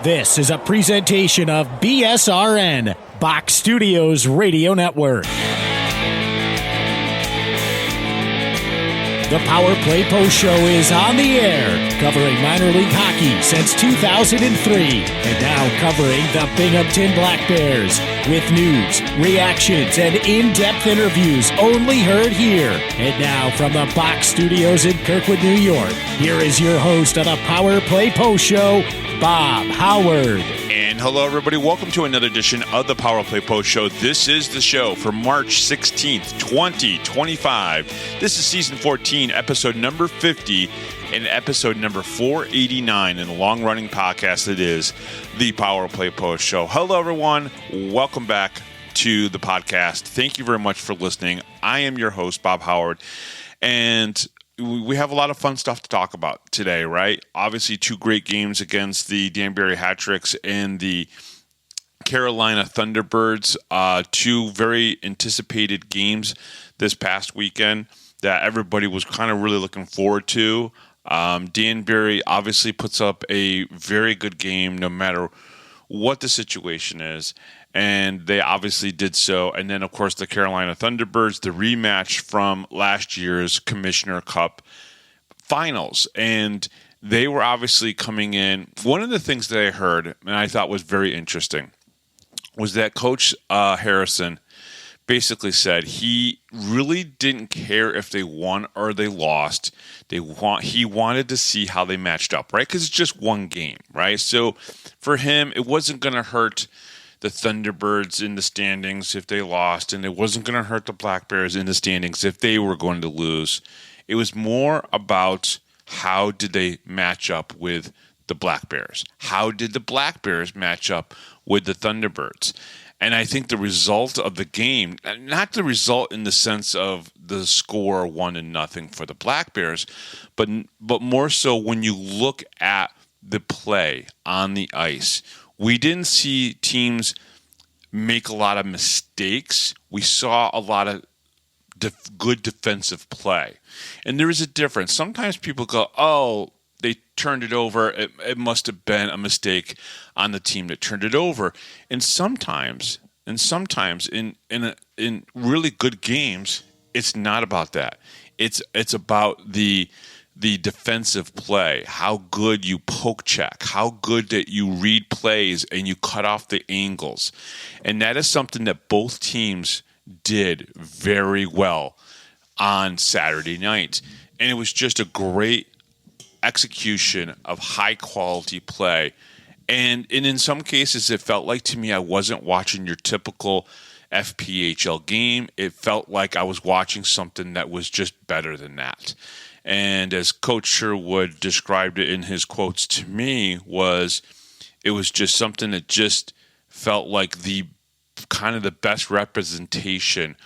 This is a presentation of BSRN, Box Studios Radio Network. The Power Play Post Show is on the air, covering minor league hockey since 2003, and now covering the Binghamton Black Bears with news, reactions, and in-depth interviews only heard here. And now from the Box Studios in Kirkwood, New York, here is your host of the Power Play Post Show, Bob Howard. And hello, everybody. Welcome to another edition of the Power Play Post Show. This is the show for March 16th, 2025. This is season 14, episode number 50, and episode number 489 in the long-running podcast that is the Power Play Post Show. Hello, everyone. Welcome back to the podcast. Thank you very much for listening. I am your host, Bob Howard, and we have a lot of fun stuff to talk about today, right? Obviously, two great games against the Danbury Hat and the Carolina Thunderbirds. Two very anticipated games this past weekend that everybody was kind of really looking forward to. Danbury obviously puts up a very good game no matter what the situation is, and they obviously did so. And then, of course, the Carolina Thunderbirds, the rematch from last year's Commissioner Cup finals. And they were obviously coming in. One of the things that I heard, and I thought was very interesting, was that Coach Harrison basically said he really didn't care if they won or they lost. He wanted to see how they matched up, right? Because it's just one game, right? So for him, it wasn't going to hurt the Thunderbirds in the standings if they lost, and it wasn't going to hurt the Black Bears in the standings if they were going to lose. It was more about how did they match up with the Black Bears? How did the Black Bears match up with the Thunderbirds? And I think the result of the game, not the result in the sense of the score 1-0 for the Black Bears, but more so when you look at the play on the ice, we didn't see teams make a lot of mistakes. We saw a lot of good defensive play. And there is a difference. Sometimes people go, oh, they turned it over. It must have been a mistake on the team that turned it over. And sometimes in really good games, it's not about that. It's about the defensive play, how good you poke check, how good that you read plays and you cut off the angles. And that is something that both teams did very well on Saturday night. And it was just a great execution of high-quality play. And in some cases, it felt like to me I wasn't watching your typical FPHL game. It felt like I was watching something that was just better than that. And as Coach Sherwood described it in his quotes to me, it was just something that just felt like the kind of the best representation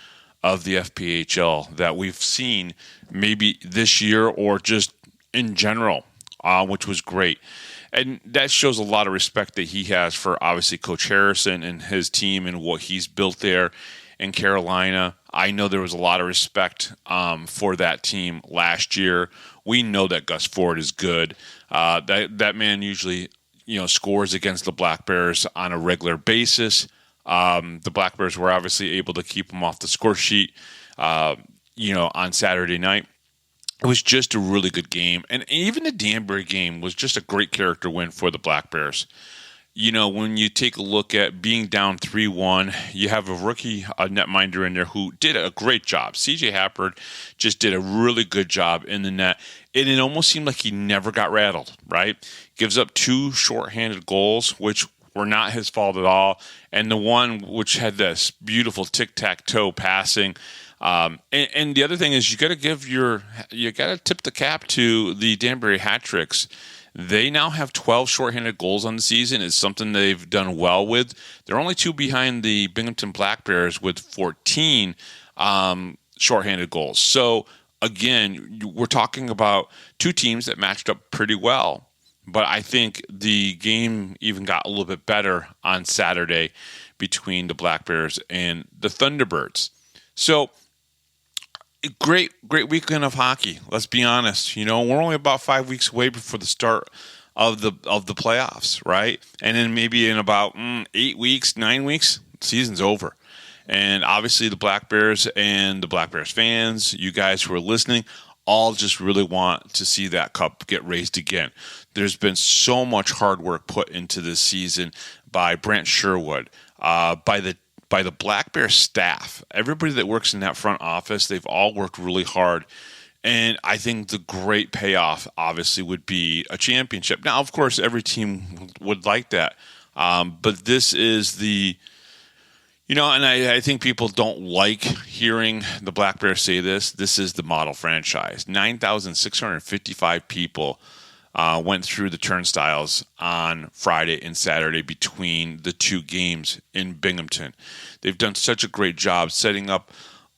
of the FPHL that we've seen maybe this year or just in general, which was great. And that shows a lot of respect that he has for obviously Coach Harrison and his team and what he's built there in Carolina. I know there was a lot of respect for that team last year. We know that Gus Ford is good. That man usually, scores against the Black Bears on a regular basis. The Black Bears were obviously able to keep him off the score sheet, on Saturday night. It was just a really good game. And even the Danbury game was just a great character win for the Black Bears. When you take a look at being down 3-1, you have a rookie netminder in there who did a great job. CJ Happard just did a really good job in the net. And it almost seemed like he never got rattled, right? Gives up two shorthanded goals, which were not his fault at all. And the one which had this beautiful tic-tac-toe passing. And the other thing is you got to tip the cap to the Danbury Hat. They now have 12 shorthanded goals on the season. It's something they've done well with. They're only two behind the Binghamton Black Bears with 14 shorthanded goals. So, again, we're talking about two teams that matched up pretty well. But I think the game even got a little bit better on Saturday between the Black Bears and the Thunderbirds. So, great weekend of hockey. Let's be honest. We're only about 5 weeks away before the start of the playoffs, right? And then maybe in about 8 weeks, 9 weeks, season's over. And obviously the Black Bears and the Black Bears fans, you guys who are listening, all just really want to see that cup get raised again. There's been so much hard work put into this season by Brant Sherwood, by the Black Bears staff. Everybody that works in that front office, they've all worked really hard. And I think the great payoff, obviously, would be a championship. Now, of course, every team would like that. But this is the... and I think people don't like hearing the Black Bears say this. This is the model franchise. 9,655 people went through the turnstiles on Friday and Saturday between the two games in Binghamton. They've done such a great job setting up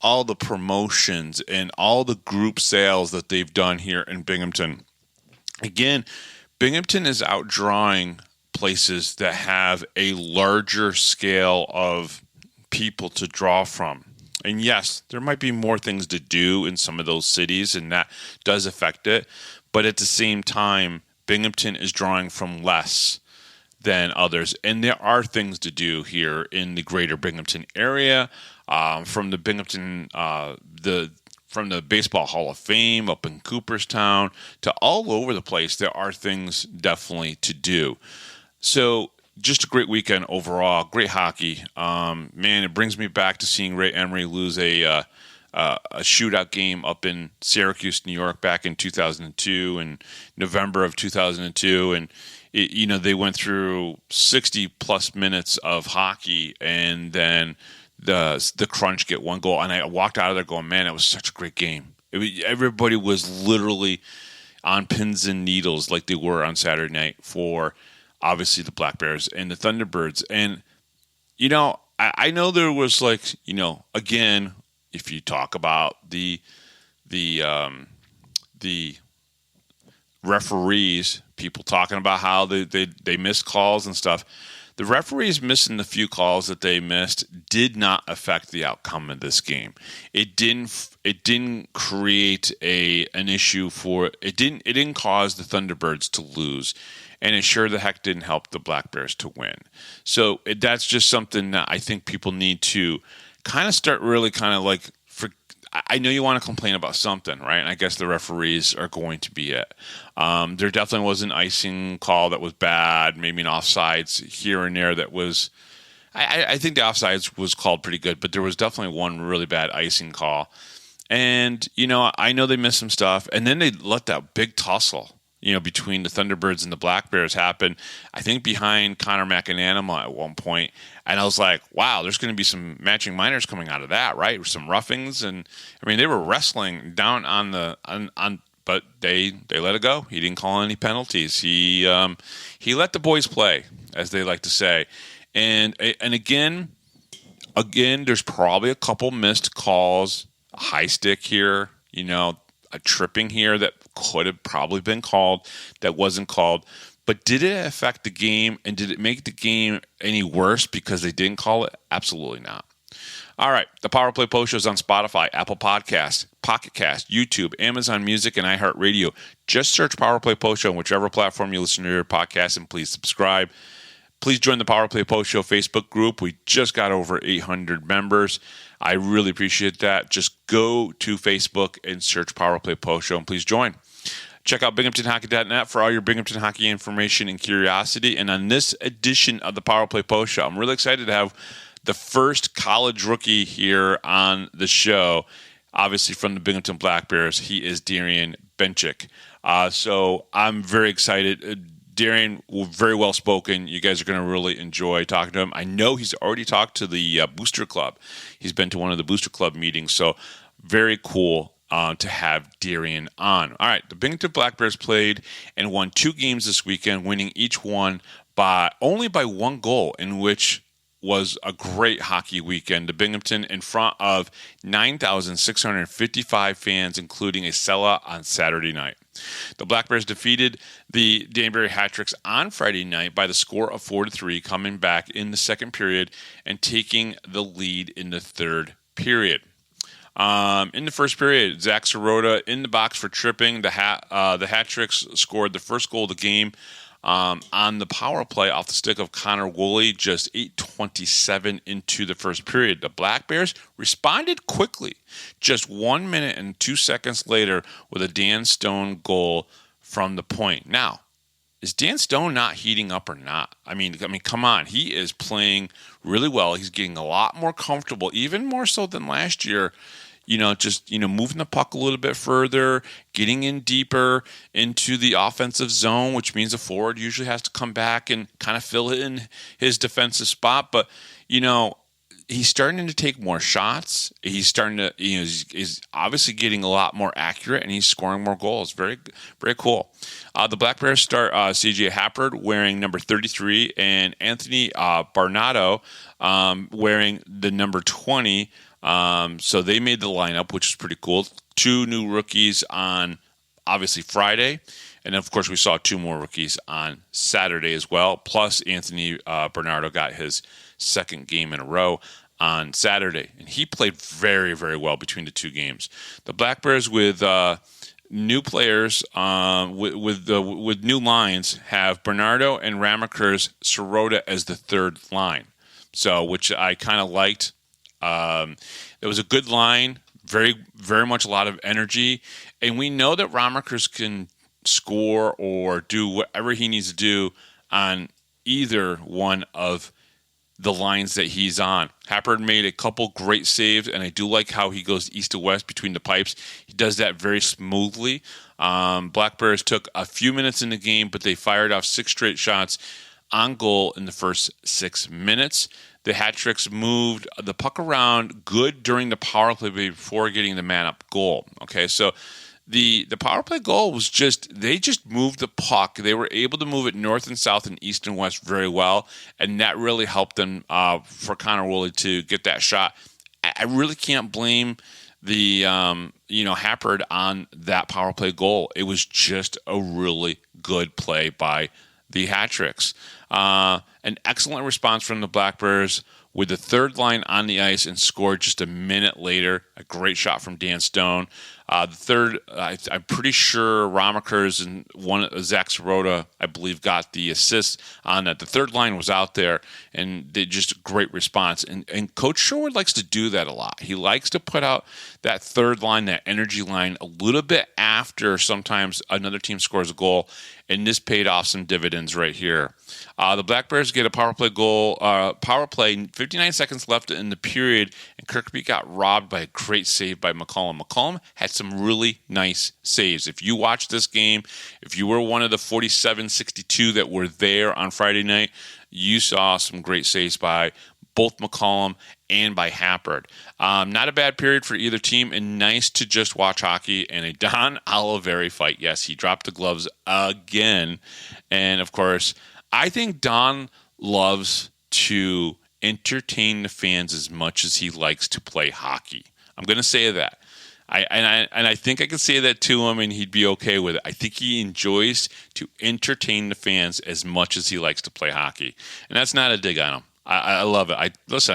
all the promotions and all the group sales that they've done here in Binghamton. Again, Binghamton is outdrawing places that have a larger scale of people to draw from. And yes, there might be more things to do in some of those cities, and that does affect it. But at the same time, Binghamton is drawing from less than others. And there are things to do here in the greater Binghamton area, from the Binghamton, from the Baseball Hall of Fame up in Cooperstown to all over the place. There are things definitely to do. So just a great weekend overall. Great hockey. Man, it brings me back to seeing Ray Emery lose a shootout game up in Syracuse, New York, back in 2002 and November of 2002, and they went through 60 plus minutes of hockey, and then the crunch get one goal, and I walked out of there going, man, it was such a great game. Everybody was literally on pins and needles like they were on Saturday night for obviously the Black Bears and the Thunderbirds. And, I know there was again, if you talk about the referees, people talking about how they missed calls and stuff. The referees missing the few calls that they missed did not affect the outcome of this game. It didn't create an issue it didn't cause the Thunderbirds to lose. And it sure the heck didn't help the Black Bears to win. So that's just something that I think people need to kind of start really kind of like, I know you want to complain about something, right? And I guess the referees are going to be it. There definitely was an icing call that was bad, maybe an offsides here and there that was, I think the offsides was called pretty good, but there was definitely one really bad icing call. And, I know they missed some stuff. And then they let that big tussle, between the Thunderbirds and the Black Bears happen, I think behind Connor McAnanima at one point. And I was like, wow, there's going to be some matching minors coming out of that, right? Some roughings. And I mean, they were wrestling down but they let it go. He didn't call any penalties. He let the boys play, as they like to say. And again, there's probably a couple missed calls, a high stick here, a tripping here that could have probably been called that wasn't called. But did it affect the game, and did it make the game any worse because they didn't call it? Absolutely not. All right, the Power Play Post Show is on Spotify, Apple Podcasts, Pocket Cast, YouTube, Amazon Music, and iHeartRadio. Just search Power Play Post Show on whichever platform you listen to your podcast, and please subscribe. Please join the Power Play Post Show Facebook group. We just got over 800 members. I really appreciate that. Just go to Facebook and search Power Play Post Show, and please join. Check out BinghamtonHockey.net for all your Binghamton hockey information and curiosity. And on this edition of the Power Play Post Show, I'm really excited to have the first college rookie here on the show, obviously from the Binghamton Black Bears. He is Darion Benchich. So I'm very excited. Darion, very well spoken. You guys are going to really enjoy talking to him. I know he's already talked to the Booster Club. He's been to one of the Booster Club meetings. So very cool to have Darion on. All right, the Binghamton Black Bears played and won 2 games this weekend, winning each one only by 1 goal, in which was a great hockey weekend. The Binghamton in front of 9,655 fans, including a sellout on Saturday night. The Black Bears defeated the Danbury Hat on Friday night by the score of 4-3, coming back in the second period and taking the lead in the third period. In the first period, Zach Sirota in the box for tripping. The Hat Tricks scored the first goal of the game on the power play off the stick of Connor Woolley, just 8:27 into the first period. The Black Bears responded quickly, just 1 minute and 2 seconds later with a Dan Stone goal from the point. Now, is Dan Stone not heating up or not? I mean, come on. He is playing really well. He's getting a lot more comfortable, even more so than last year. Moving the puck a little bit further, getting in deeper into the offensive zone, which means a forward usually has to come back and kind of fill in his defensive spot. But, he's starting to take more shots. He's starting to, he's obviously getting a lot more accurate, and he's scoring more goals. Very, very cool. The Black Bears start C.J. Happard wearing number 33 and Anthony Barnado wearing the number 20. So they made the lineup, which is pretty cool. 2 new rookies on, obviously, Friday. And, of course, we saw 2 more rookies on Saturday as well. Plus, Anthony Bernardo got his second game in a row on Saturday. And he played very, very well between the 2 games. The Black Bears with new players, with new lines, have Bernardo and Ramaker's Sirota as the third line. So, which I kind of liked. It was a good line, very, very much a lot of energy. And we know that Ramakers can score or do whatever he needs to do on either one of the lines that he's on. Happard made a couple great saves, and I do like how he goes east to west between the pipes. He does that very smoothly. Black Bears took a few minutes in the game, but they fired off 6 straight shots on goal in the first 6 minutes. The hat-tricks moved the puck around good during the power play before getting the man-up goal. Okay, so the power play goal was they just moved the puck. They were able to move it north and south and east and west very well, and that really helped them for Connor Woolley to get that shot. I really can't blame the Happard on that power play goal. It was just a really good play by the hat-tricks. An excellent response from the Black Bears with the third line on the ice and scored just a minute later. A great shot from Dan Stone. The third, I'm pretty sure Ramakers and Zach Sirota, I believe, got the assist on that. The third line was out there, and they just great response. And Coach Sherwood likes to do that a lot. He likes to put out that third line, that energy line, a little bit after sometimes another team scores a goal, and this paid off some dividends right here. The Black Bears get a power play goal, 59 seconds left in the period, and Kirkby got robbed by a great save by McCollum. McCollum had some really nice saves. If you watched this game, if you were one of the 47-62 that were there on Friday night, you saw some great saves by both McCollum and by Happard. Not a bad period for either team, and nice to just watch hockey and a Don Oliveri fight. Yes, he dropped the gloves again. And, of course, I think Don loves to entertain the fans as much as he likes to play hockey. I'm going to say that. I think I can say that to him, and he'd be okay with it. I think he enjoys to entertain the fans as much as he likes to play hockey. And that's not a dig on him. I love it. I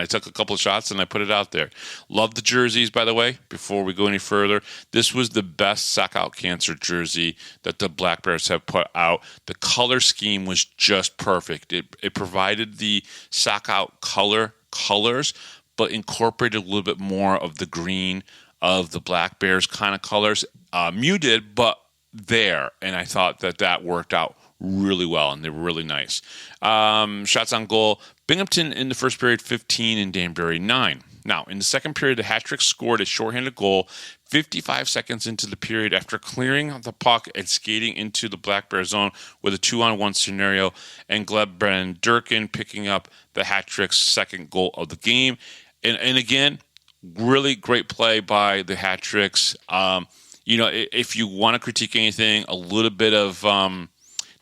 took a couple of shots and I put it out there. Love the jerseys, by the way. Before we go any further, this was the best Sock Out Cancer jersey that the Black Bears have put out. The color scheme was just perfect. It provided the Sock Out colors, but incorporated a little bit more of the green of the Black Bears kind of colors. Muted, but there. And I thought that worked out really well, and they were really nice. Shots on goal. Binghamton in the first period, 15, and Danbury, 9. Now, in the second period, the hat-trick scored a shorthanded goal 55 seconds into the period after clearing the puck and skating into the Black Bear zone with a 2-on-1 scenario, and Gleb Brennan Durkin picking up the hat-trick's second goal of the game. And again, really great play by the hat-tricks. If you want to critique anything, a little bit of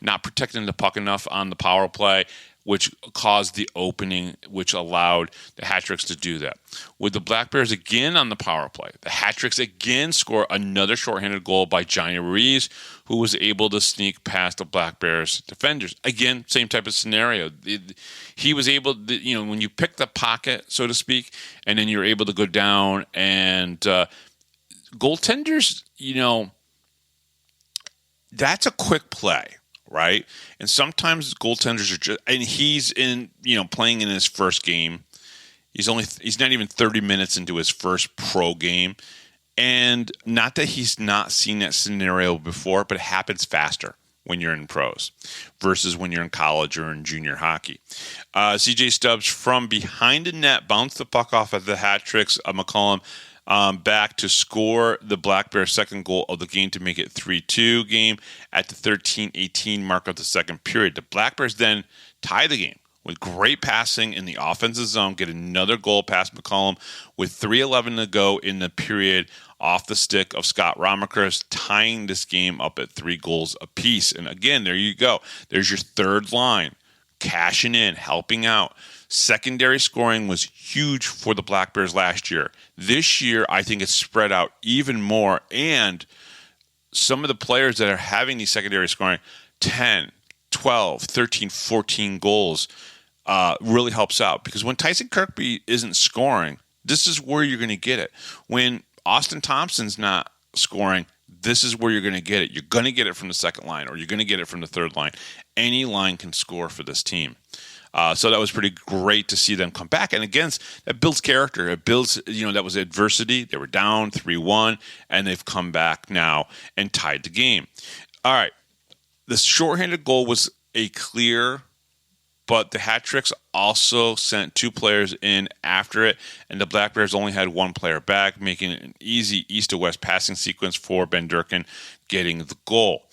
not protecting the puck enough on the power play, which caused the opening, which allowed the hat-tricks to do that. With the Black Bears again on the power play, the hat-tricks again score another shorthanded goal by Johnny Ruiz, who was able to sneak past the Black Bears defenders. Again, same type of scenario. He was able to, when you pick the pocket, so to speak, and then you're able to go down, and goaltenders, that's a quick play. right? And sometimes goaltenders are just, and he's playing in his first game. He's not even 30 minutes into his first pro game. And not that he's not seen that scenario before, but it happens faster when you're in pros versus when you're in college or in junior hockey. CJ Stubbs from behind the net bounced the puck off at the hat tricks of McCollum back to score the Black Bears' second goal of the game to make it 3-2 game at the 13-18 mark of the second period. The Black Bears then tie the game with great passing in the offensive zone, get another goal past McCollum with 3:11 to go in the period off the stick of Scott Ramakrus, tying this game up at 3 goals apiece. And again, there you go. There's your third line, cashing in, helping out. Secondary scoring was huge for the Black Bears last year. This year, I think it's spread out even more. And some of the players that are having these secondary scoring, 10, 12, 13, 14 goals, really helps out. Because when Tyson Kirkby isn't scoring, this is where you're going to get it. When Austin Thompson's not scoring, this is where you're going to get it. You're going to get it from the second line, or you're going to get it from the third line. Any line can score for this team. So that was pretty great to see them come back. And again, that builds character. It builds, that was adversity. They were down 3-1, and they've come back now and tied the game. All right. The shorthanded goal was a clear, but the hat tricks also sent 2 players in after it, and the Black Bears only had 1 player back, making it an easy east to west passing sequence for Ben Durkin getting the goal.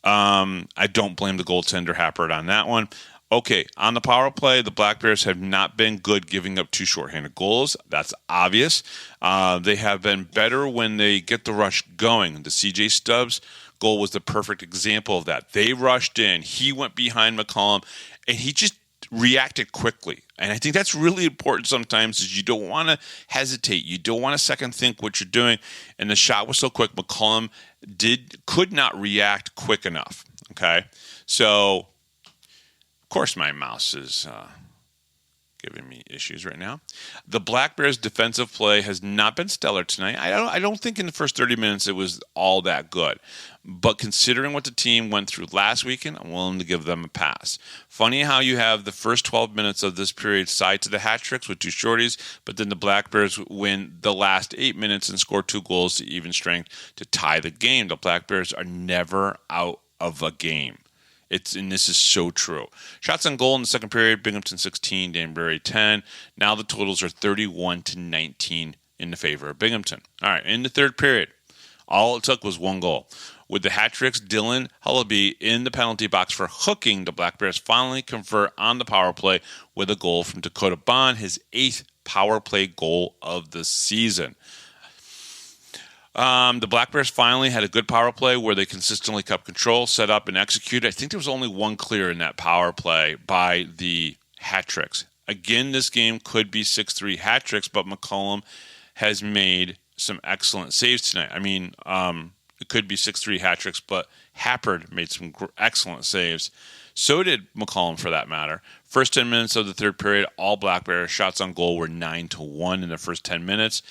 I don't blame the goaltender Happert on that one. Okay, on the power play, the Black Bears have not been good giving up 2 shorthanded goals. That's obvious. They have been better when they get the rush going. The CJ Stubbs goal was the perfect example of that. They rushed in. He went behind McCollum, and he just reacted quickly. And I think that's really important sometimes, is you don't want to hesitate. You don't want to second think what you're doing. And the shot was so quick, McCollum could not react quick enough. Okay? So, of course, my mouse is giving me issues right now. The Black Bears' defensive play has not been stellar tonight. I don't think in the first 30 minutes it was all that good. But considering what the team went through last weekend, I'm willing to give them a pass. Funny how you have the first 12 minutes of this period side to the hat tricks with 2 shorties, but then the Black Bears win the last 8 minutes and score 2 goals to even strength to tie the game. The Black Bears are never out of a game. And this is so true. Shots on goal in the second period, Binghamton 16, Danbury 10. Now the totals are 31-19 in the favor of Binghamton. All right, in the third period, all it took was 1 goal. With the hat tricks, Dylan Hullaby in the penalty box for hooking, the Black Bears finally convert on the power play with a goal from Dakota Bohn, his 8th power play goal of the season. The Black Bears finally had a good power play where they consistently kept control, set up, and executed. I think there was only 1 clear in that power play by the hat tricks. Again, this game could be 6-3 hat tricks, but McCollum has made some excellent saves tonight. I mean, it could be 6-3 hat tricks, but Happert made some excellent saves. So did McCollum, for that matter. First 10 minutes of the third period, all Black Bears shots on goal were 9-1 in the first 10 minutes.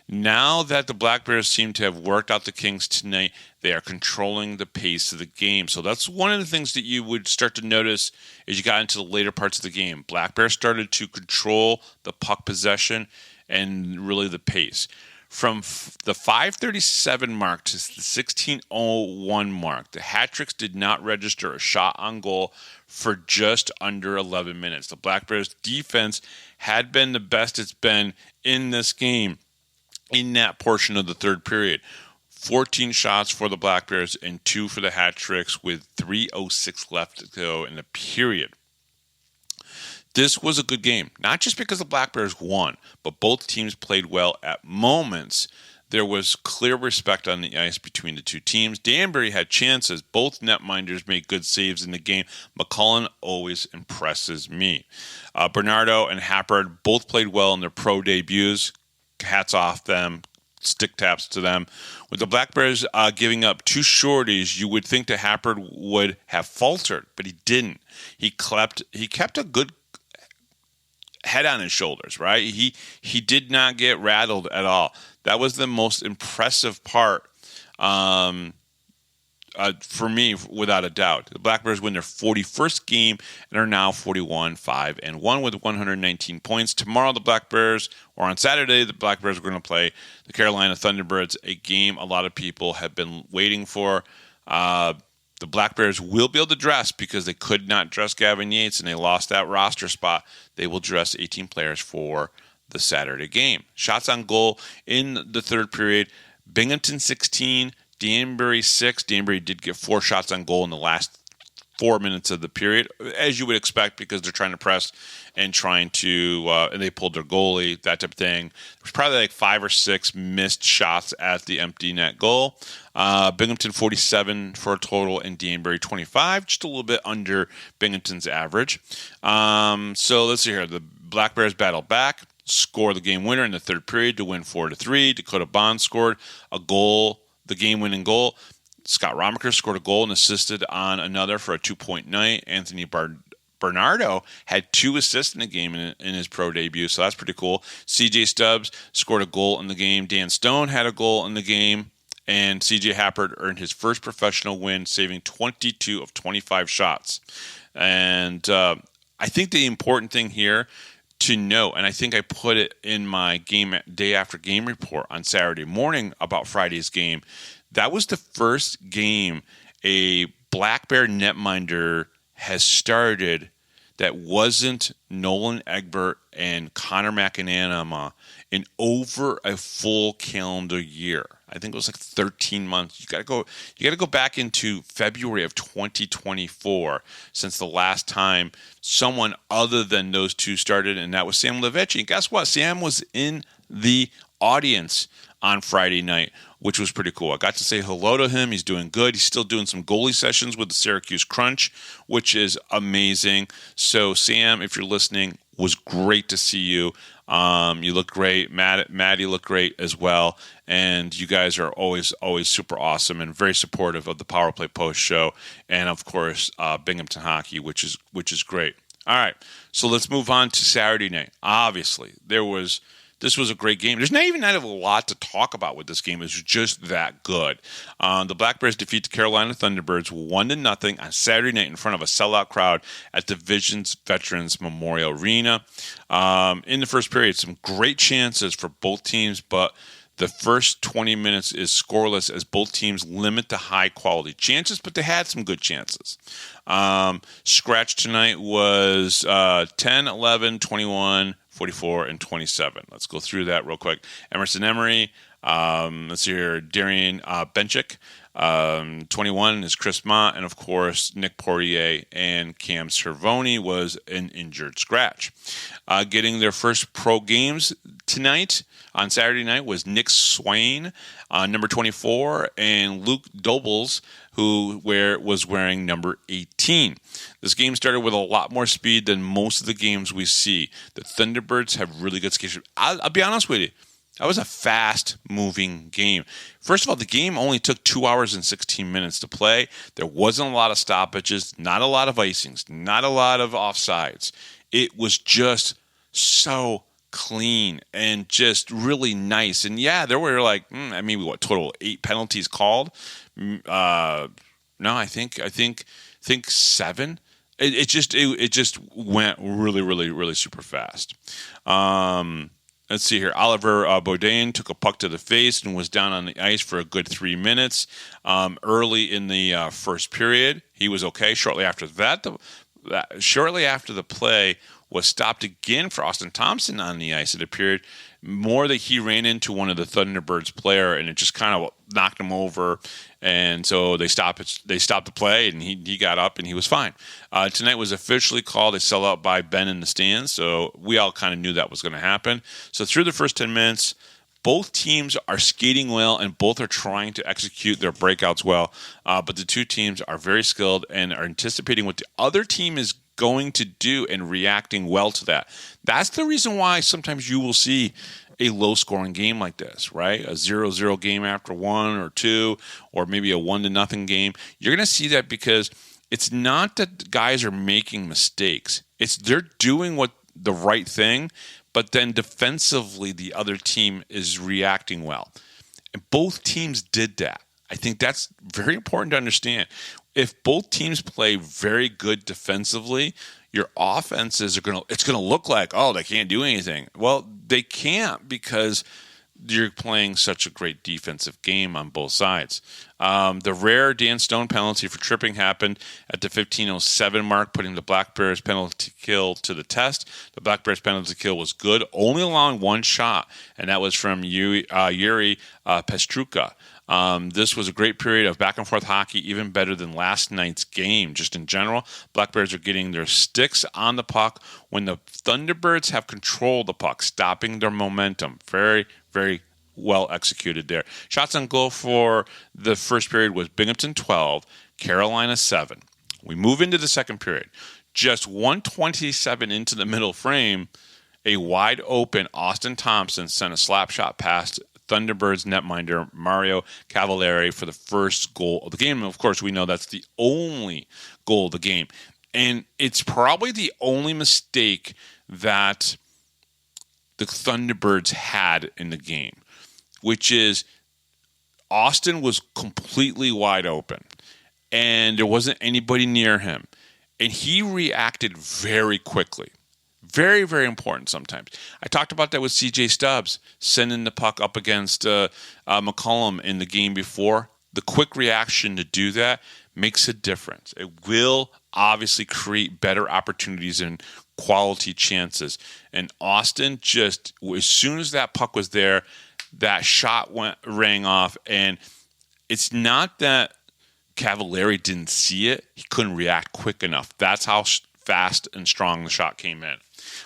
Now that the Black Bears seem to have worked out the Kings tonight, they are controlling the pace of the game. So that's one of the things that you would start to notice as you got into the later parts of the game. Black Bears started to control the puck possession and really the pace. From the 5:37 mark to the 16:01 mark, the hat tricks did not register a shot on goal for just under 11 minutes. The Black Bears defense had been the best it's been in this game in that portion of the third period. 14 shots for the Black Bears and 2 for the hat tricks with 3:06 left to go in the period. This was a good game, not just because the Black Bears won, but both teams played well at moments. There was clear respect on the ice between the 2 teams. Danbury had chances. Both netminders made good saves in the game. McCollum always impresses me. Bernardo and Happert both played well in their pro debuts. Hats off them. Stick taps to them. With the Black Bears giving up 2 shorties, you would think that Happert would have faltered, but he didn't. He kept a good head on his shoulders, right? He did not get rattled at all. That was the most impressive part of for me, without a doubt. The Black Bears win their 41st game and are now 41-5-1 with 119 points. Tomorrow, the Black Bears, or on Saturday, the Black Bears are going to play the Carolina Thunderbirds, a game a lot of people have been waiting for. The Black Bears will be able to dress because they could not dress Gavin Yates and they lost that roster spot. They will dress 18 players for the Saturday game. Shots on goal in the third period. Binghamton 16, Danbury 6. Danbury did get 4 shots on goal in the last 4 minutes of the period, as you would expect, because they're trying to press and trying to, and they pulled their goalie, that type of thing. There's probably like 5 or 6 missed shots at the empty net goal. Binghamton 47 for a total, and Danbury 25, just a little bit under Binghamton's average. So let's see here. The Black Bears battled back, score the game winner in the third period to win 4-3. Dakota Bohn scored a goal, the game-winning goal. Scott Romaker scored a goal and assisted on another for a 2-point night. Anthony Bernardo had 2 assists in the game in his pro debut, so that's pretty cool. CJ Stubbs scored a goal in the game. Dan Stone had a goal in the game. And CJ Happert earned his first professional win, saving 22 of 25 shots. And I think the important thing here to note, and I think I put it in my day after game report on Saturday morning about Friday's game, that was the first game a Black Bear netminder has started that wasn't Nolan Egbert and Connor McAnama in over a full calendar year. I think it was like 13 months. You got to go back into February of 2024 since the last time someone other than those two started, and that was Sam Levecchi. And guess what? Sam was in the audience on Friday night, which was pretty cool. I got to say hello to him. He's doing good. He's still doing some goalie sessions with the Syracuse Crunch, which is amazing. So, Sam, if you're listening, was great to see you. You look great. Maddie looked great as well. And you guys are always super awesome and very supportive of the Power Play Post show. And, of course, Binghamton Hockey, which is great. All right, so let's move on to Saturday night. Obviously, this was a great game. There's not even a lot to talk about with this game. It was just that good. The Black Bears defeat the Carolina Thunderbirds 1-0 on Saturday night in front of a sellout crowd at Division's Veterans Memorial Arena. In the first period, some great chances for both teams, but the first 20 minutes is scoreless as both teams limit the high-quality chances, but they had some good chances. Scratch tonight was 10, 11, 21, 44, and 27. Let's go through that real quick. Emerson Emery, let's see here, Darion Benchich, 21 is Chris Mott, and of course, Nick Poirier and Cam Cervoni was an injured scratch. Getting their first pro games tonight on Saturday night was Nick Swain, number 24, and Luke Dobles, who was wearing number 18. This game started with a lot more speed than most of the games we see. The Thunderbirds have really good skate. I'll be honest with you. That was a fast-moving game. First of all, the game only took 2 hours and 16 minutes to play. There wasn't a lot of stoppages, not a lot of icings, not a lot of offsides. It was just so clean and just really nice. And yeah, there were like maybe total 8 penalties called. No, I think 7. It just went really, really, really super fast. Let's see here. Oliver Bohn took a puck to the face and was down on the ice for a good 3 minutes. Early in the first period, he was okay. Shortly after the play was stopped again for Austin Thompson on the ice. It appeared more that he ran into one of the Thunderbirds player, and it just kind of knocked him over. And so they stopped the play, and he got up, and he was fine. Tonight was officially called a sellout by Ben in the stands, so we all kind of knew that was going to happen. So through the first 10 minutes, both teams are skating well, and both are trying to execute their breakouts well. But the two teams are very skilled and are anticipating what the other team is going to do and reacting well to that. That's the reason why sometimes you will see a low-scoring game like this, right? A 0-0 game after 1 or 2, or maybe a 1-0 game. You're going to see that because it's not that guys are making mistakes. It's they're doing the right thing, but then defensively the other team is reacting well. And both teams did that. I think that's very important to understand. If both teams play very good defensively, your offenses it's going to look like, oh, they can't do anything. Well, they can't because you're playing such a great defensive game on both sides. The rare Dan Stone penalty for tripping happened at the 15:07 mark, putting the Black Bears penalty kill to the test. The Black Bears penalty kill was good, only allowing one shot, and that was from Yuri Pestruka. This was a great period of back-and-forth hockey, even better than last night's game. Just in general, Black Bears are getting their sticks on the puck when the Thunderbirds have control of the puck, stopping their momentum. Very, very well executed there. Shots on goal for the first period was Binghamton 12, Carolina 7. We move into the second period. Just 1:27 into the middle frame, a wide-open Austin Thompson sent a slap shot past Thunderbirds netminder Mario Cavalieri for the first goal of the game. And of course, we know that's the only goal of the game. And it's probably the only mistake that the Thunderbirds had in the game, which is Austin was completely wide open and there wasn't anybody near him. And he reacted very quickly. Very, very important sometimes. I talked about that with C.J. Stubbs, sending the puck up against McCollum in the game before. The quick reaction to do that makes a difference. It will obviously create better opportunities and quality chances. And Austin just, as soon as that puck was there, that shot rang off. And it's not that Cavalieri didn't see it. He couldn't react quick enough. That's how fast and strong the shot came in.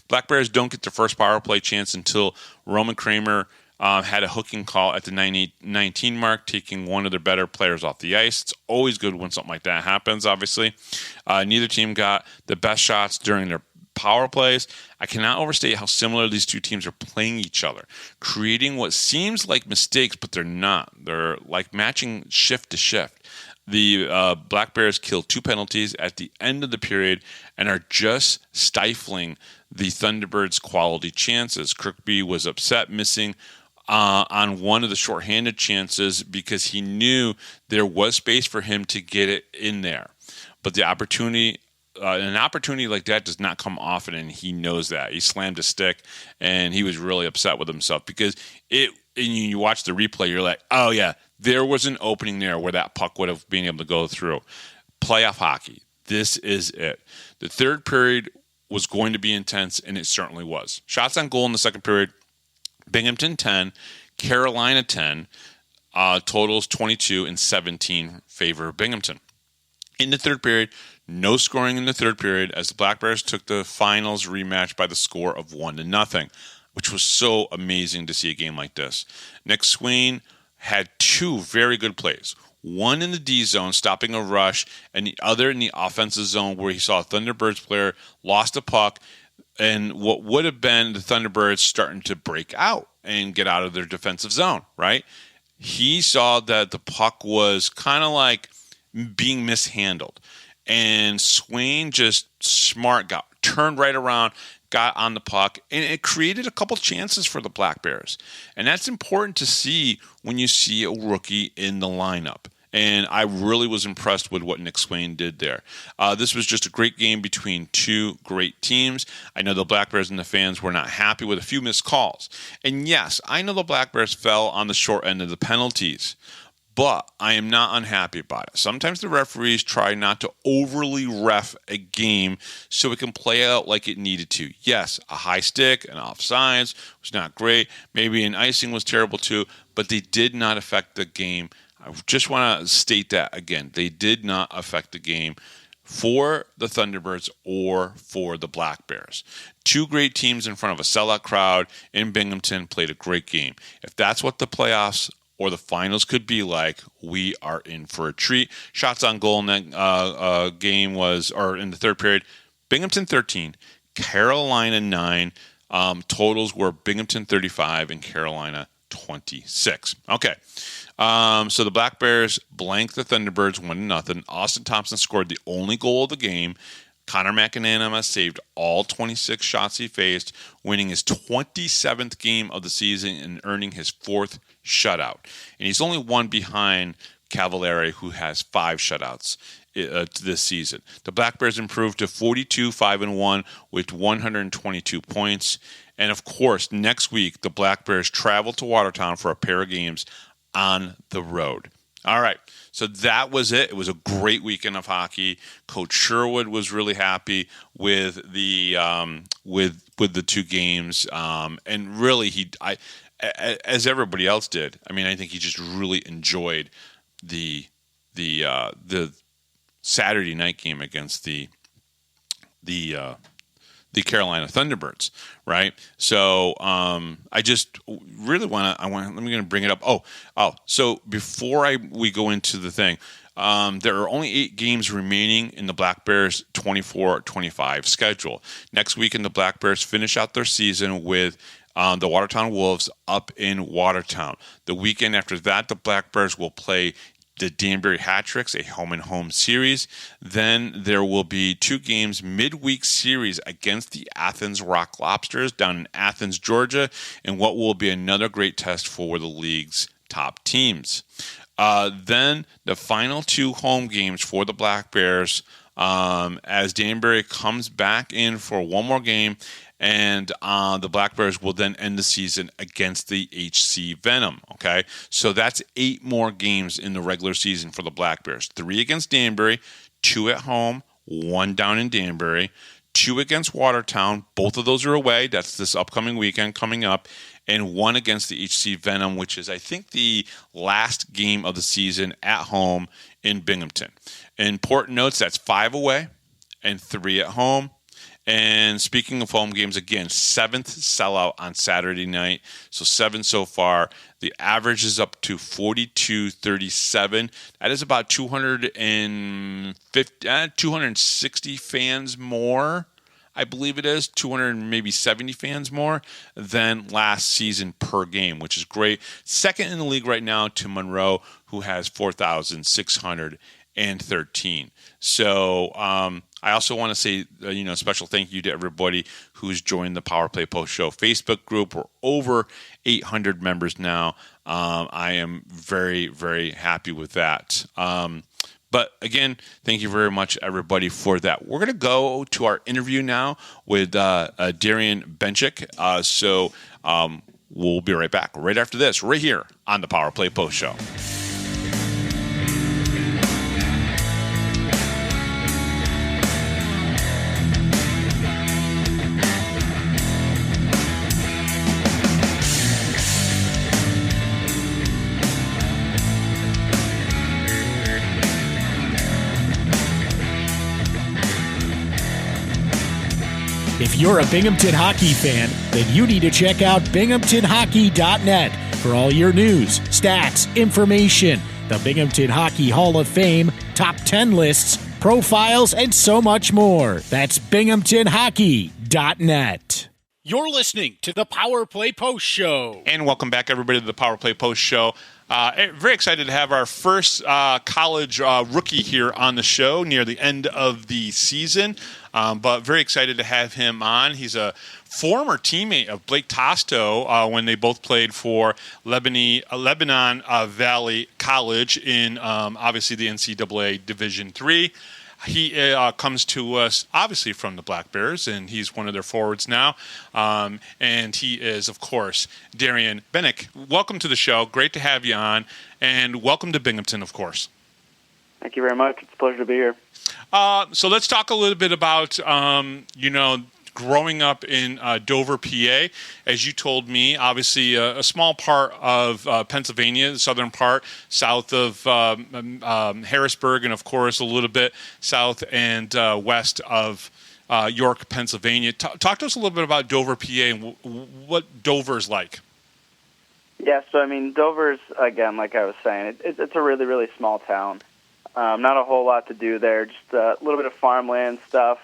Black Bears don't get their first power play chance until Roman Kramer had a hooking call at the 19 mark, taking one of their better players off the ice. It's always good when something like that happens, obviously. Neither team got the best shots during their power plays. I cannot overstate how similar these two teams are playing each other, creating what seems like mistakes, but they're not. They're like matching shift to shift. The Black Bears killed 2 penalties at the end of the period and are just stifling the Thunderbirds' quality chances. Kirkby was upset missing on one of the shorthanded chances because he knew there was space for him to get it in there. But the opportunity, an opportunity like that does not come often, and he knows that. He slammed a stick, and he was really upset with himself because and you watch the replay, you're like, oh yeah, there was an opening there where that puck would have been able to go through. Playoff hockey. This is it. The third period was going to be intense, and it certainly was. Shots on goal in the second period, Binghamton 10, Carolina 10, totals 22 and 17 favor Binghamton. In the third period, no scoring in the third period as the Black Bears took the finals rematch by the score of 1-0, which was so amazing to see a game like this. Nick Swain had 2 very good plays. One in the D zone, stopping a rush, and the other in the offensive zone where he saw a Thunderbirds player lost a puck, and what would have been the Thunderbirds starting to break out and get out of their defensive zone, right? He saw that the puck was kind of like being mishandled. And Swain just smart turned right around, got on the puck, and it created a couple chances for the Black Bears. And that's important to see when you see a rookie in the lineup. And I really was impressed with what Nick Swain did there. This was just a great game between 2 great teams. I know the Black Bears and the fans were not happy with a few missed calls. And yes, I know the Black Bears fell on the short end of the penalties, but I am not unhappy about it. Sometimes the referees try not to overly ref a game so it can play out like it needed to. Yes, a high stick, an offsides was not great. Maybe an icing was terrible too, but they did not affect the game. I just want to state that again. They did not affect the game for the Thunderbirds or for the Black Bears. 2 great teams in front of a sellout crowd in Binghamton played a great game. If that's what the playoffs or the finals could be like, we are in for a treat. Shots on goal in that game in the third period, Binghamton 13, Carolina 9. Totals were Binghamton 35 and Carolina 26. Okay. So the Black Bears blanked the Thunderbirds 1-0. Austin Thompson scored the only goal of the game. Connor McAnanama saved all 26 shots he faced, winning his 27th game of the season and earning his 4th shutout. And he's only one behind Cavallari, who has 5 shutouts this season. The Black Bears improved to 42-5-1 with 122 points. And, of course, next week, the Black Bears travel to Watertown for a pair of games on the road. All right, so that was it. It was a great weekend of hockey. Coach Sherwood was really happy with the with the 2 games, and really as everybody else did. I mean, I think he just really enjoyed the Saturday night game against the Carolina Thunderbirds, right? So I just really let me bring it up. So before we go into the thing, there are only 8 games remaining in the Black Bears 24-25 schedule. Next weekend, the Black Bears finish out their season with the Watertown Wolves up in Watertown. The weekend after that, the Black Bears will play the Danbury Hat, a home-and-home series. Then there will be 2 games midweek series against the Athens Rock Lobsters down in Athens, Georgia, and what will be another great test for the league's top teams. Then the final 2 home games for the Black Bears as Danbury comes back in for one more game, and the Black Bears will then end the season against the HC Venom, okay? So that's 8 more games in the regular season for the Black Bears. 3 against Danbury, 2 at home, 1 down in Danbury, 2 against Watertown. Both of those are away. That's this upcoming weekend coming up. And 1 against the HC Venom, which is, I think, the last game of the season at home in Binghamton. Important notes, that's 5 away and 3 at home. And speaking of home games, again, 7th sellout on Saturday night. So 7 so far. The average is up to 42-37. That is about 260 fans more, I believe it is, 270 fans more than last season per game, which is great. Second in the league right now to Monroe, who has 4,613. So I also want to say, special thank you to everybody who's joined the Power Play Post Show Facebook group. We're over 800 members now. I am very, very happy with that. But again, thank you very much, everybody, for that. We're going to go to our interview now with Darion Benchich. So we'll be right back right after this, right here on the Power Play Post Show. If you're a Binghamton hockey fan, then you need to check out binghamtonhockey.net for all your news, stats, information, the Binghamton Hockey Hall of Fame, top 10 lists, profiles, and so much more. That's binghamtonhockey.net. You're listening to the Power Play Post Show. And welcome back, everybody, to the Power Play Post Show. Very excited to have our first college rookie here on the show near the end of the season, but very excited to have him on. He's a former teammate of Blake Tosto when they both played for Lebanon Valley College in obviously the NCAA Division III. He comes to us, obviously, from the Black Bears, and he's one of their forwards now. And he is, of course, Darion Benchich. Welcome to the show. Great to have you on. And welcome to Binghamton, of course. Thank you very much. It's a pleasure to be here. So let's talk a little bit about, growing up in Dover, PA. As you told me, obviously a small part of Pennsylvania, the southern part, south of Harrisburg, and of course a little bit south and west of York, Pennsylvania. Talk to us a little bit about Dover, PA, and what Dover's like. Yeah, so Dover's, again, like I was saying, it's a really, really small town. Not a whole lot to do there, just a little bit of farmland stuff.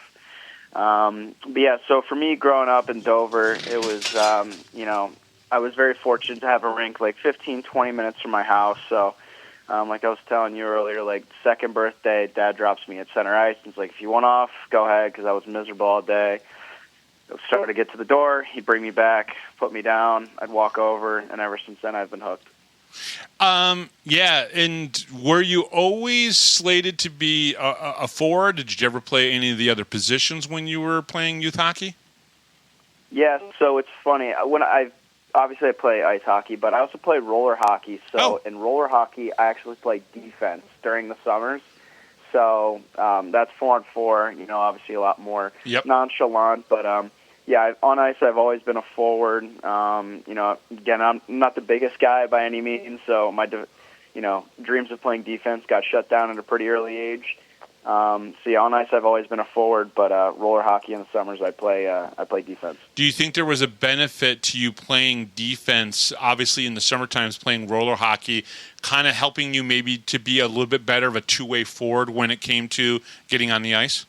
But yeah, so for me growing up in Dover, it was, I was very fortunate to have a rink like 15, 20 minutes from my house. So, like I was telling you earlier, like second birthday, Dad drops me at center ice. And he's like, if you want off, go ahead, because I was miserable all day. I was starting to get to the door. He'd bring me back, put me down. I'd walk over, and ever since then I've been hooked. Yeah, and were you always slated to be a forward? Did you ever play any of the other positions when you were playing youth hockey? Yeah, so it's funny. Obviously I play ice hockey, but I also play roller hockey. So in roller hockey, I actually play defense during the summers. So that's 4-on-4, obviously a lot more nonchalant. But, on ice I've always been a forward. Again, I'm not the biggest guy by any means, so my dreams of playing defense got shut down at a pretty early age. On ice I've always been a forward, but roller hockey in the summers I play defense. Do you think there was a benefit to you playing defense, obviously in the summer times playing roller hockey, kind of helping you maybe to be a little bit better of a two-way forward when it came to getting on the ice?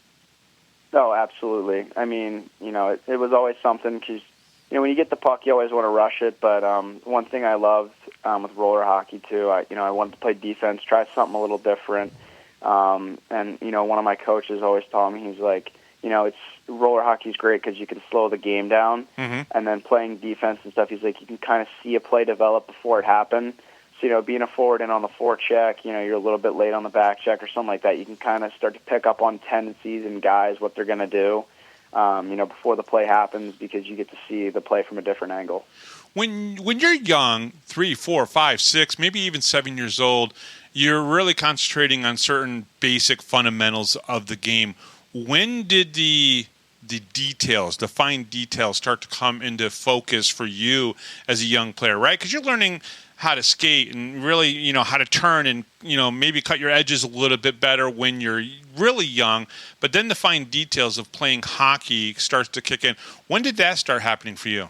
Oh, absolutely. I mean, it was always something because, when you get the puck, you always want to rush it. But one thing I loved with roller hockey, too, I wanted to play defense, try something a little different. And one of my coaches always told me, he's like, it's roller hockey's great because you can slow the game down. Mm-hmm. And then playing defense and stuff, he's like, you can kind of see a play develop before it happened. So, being a forward and on the forecheck, you're a little bit late on the back check or something like that. You can kind of start to pick up on tendencies in guys, what they're going to do, before the play happens because you get to see the play from a different angle. When you're young, 3, 4, 5, 6, maybe even 7 years old, you're really concentrating on certain basic fundamentals of the game. When did the details, the fine details, start to come into focus for you as a young player, right? Because you're learning how to skate and really, how to turn and, maybe cut your edges a little bit better when you're really young. But then the fine details of playing hockey starts to kick in. When did that start happening for you?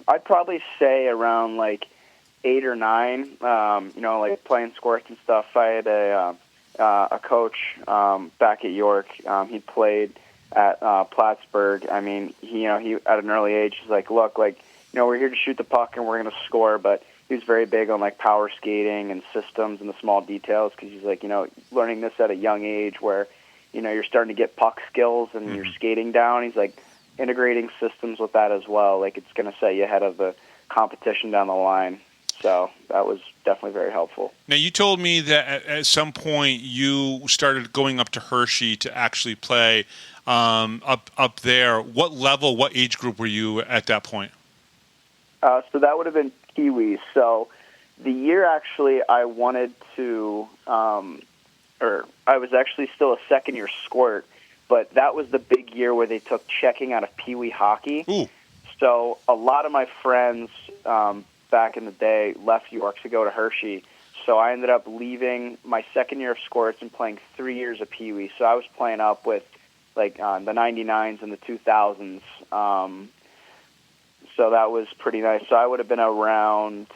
I'd probably say around 8 or 9, playing sports and stuff. I had a coach back at York. He played at Plattsburgh. I mean, he at an early age, he's like, look, we're here to shoot the puck and we're going to score, but he was very big on power skating and systems and the small details because he's like, learning this at a young age where, you're starting to get puck skills and you're skating down. He's like integrating systems with that as well. It's going to set you ahead of the competition down the line. So that was definitely very helpful. Now, you told me that at some point you started going up to Hershey to actually play up there. What level, what age group were you at that point? So that would have been Pee-wee. So the year actually I wanted to, I was actually still a second-year squirt, but that was the big year where they took checking out of Pee-wee hockey. Ooh. So a lot of my friends back in the day left York to go to Hershey. So I ended up leaving my second year of squirts and playing 3 years of Pee-wee. So I was playing up with the 99s and the 2000s. So that was pretty nice. So I would have been around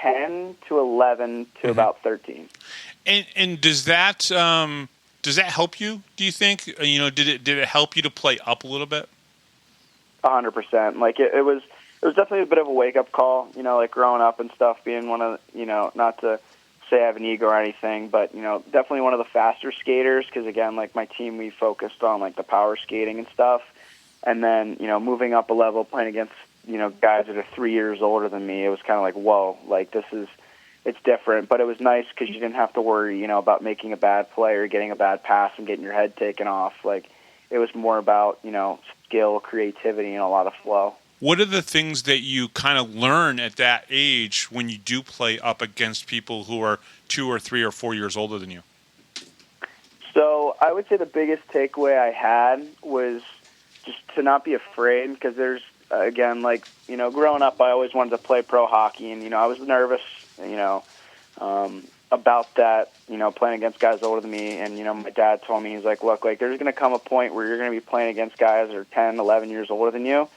10 to 11 to about 13. And does that help you? Do you think did it help you to play up a little bit? 100%. It was definitely a bit of a wake up call. Growing up and stuff, being one of not to say I have an ego or anything, but definitely one of the faster skaters. Because again, my team, we focused on the power skating and stuff. And then, moving up a level, playing against, guys that are 3 years older than me, it was kind of whoa, it's different. But it was nice because you didn't have to worry, about making a bad play or getting a bad pass and getting your head taken off. It was more about, skill, creativity, and a lot of flow. What are the things that you kind of learn at that age when you do play up against people who are 2 or 3 or 4 years older than you? So I would say the biggest takeaway I had was just to not be afraid, because there's, again, growing up, I always wanted to play pro hockey, and, I was nervous, about that, playing against guys older than me, and, my dad told me, he's like, look, there's going to come a point where you're going to be playing against guys that are 10, 11 years older than you.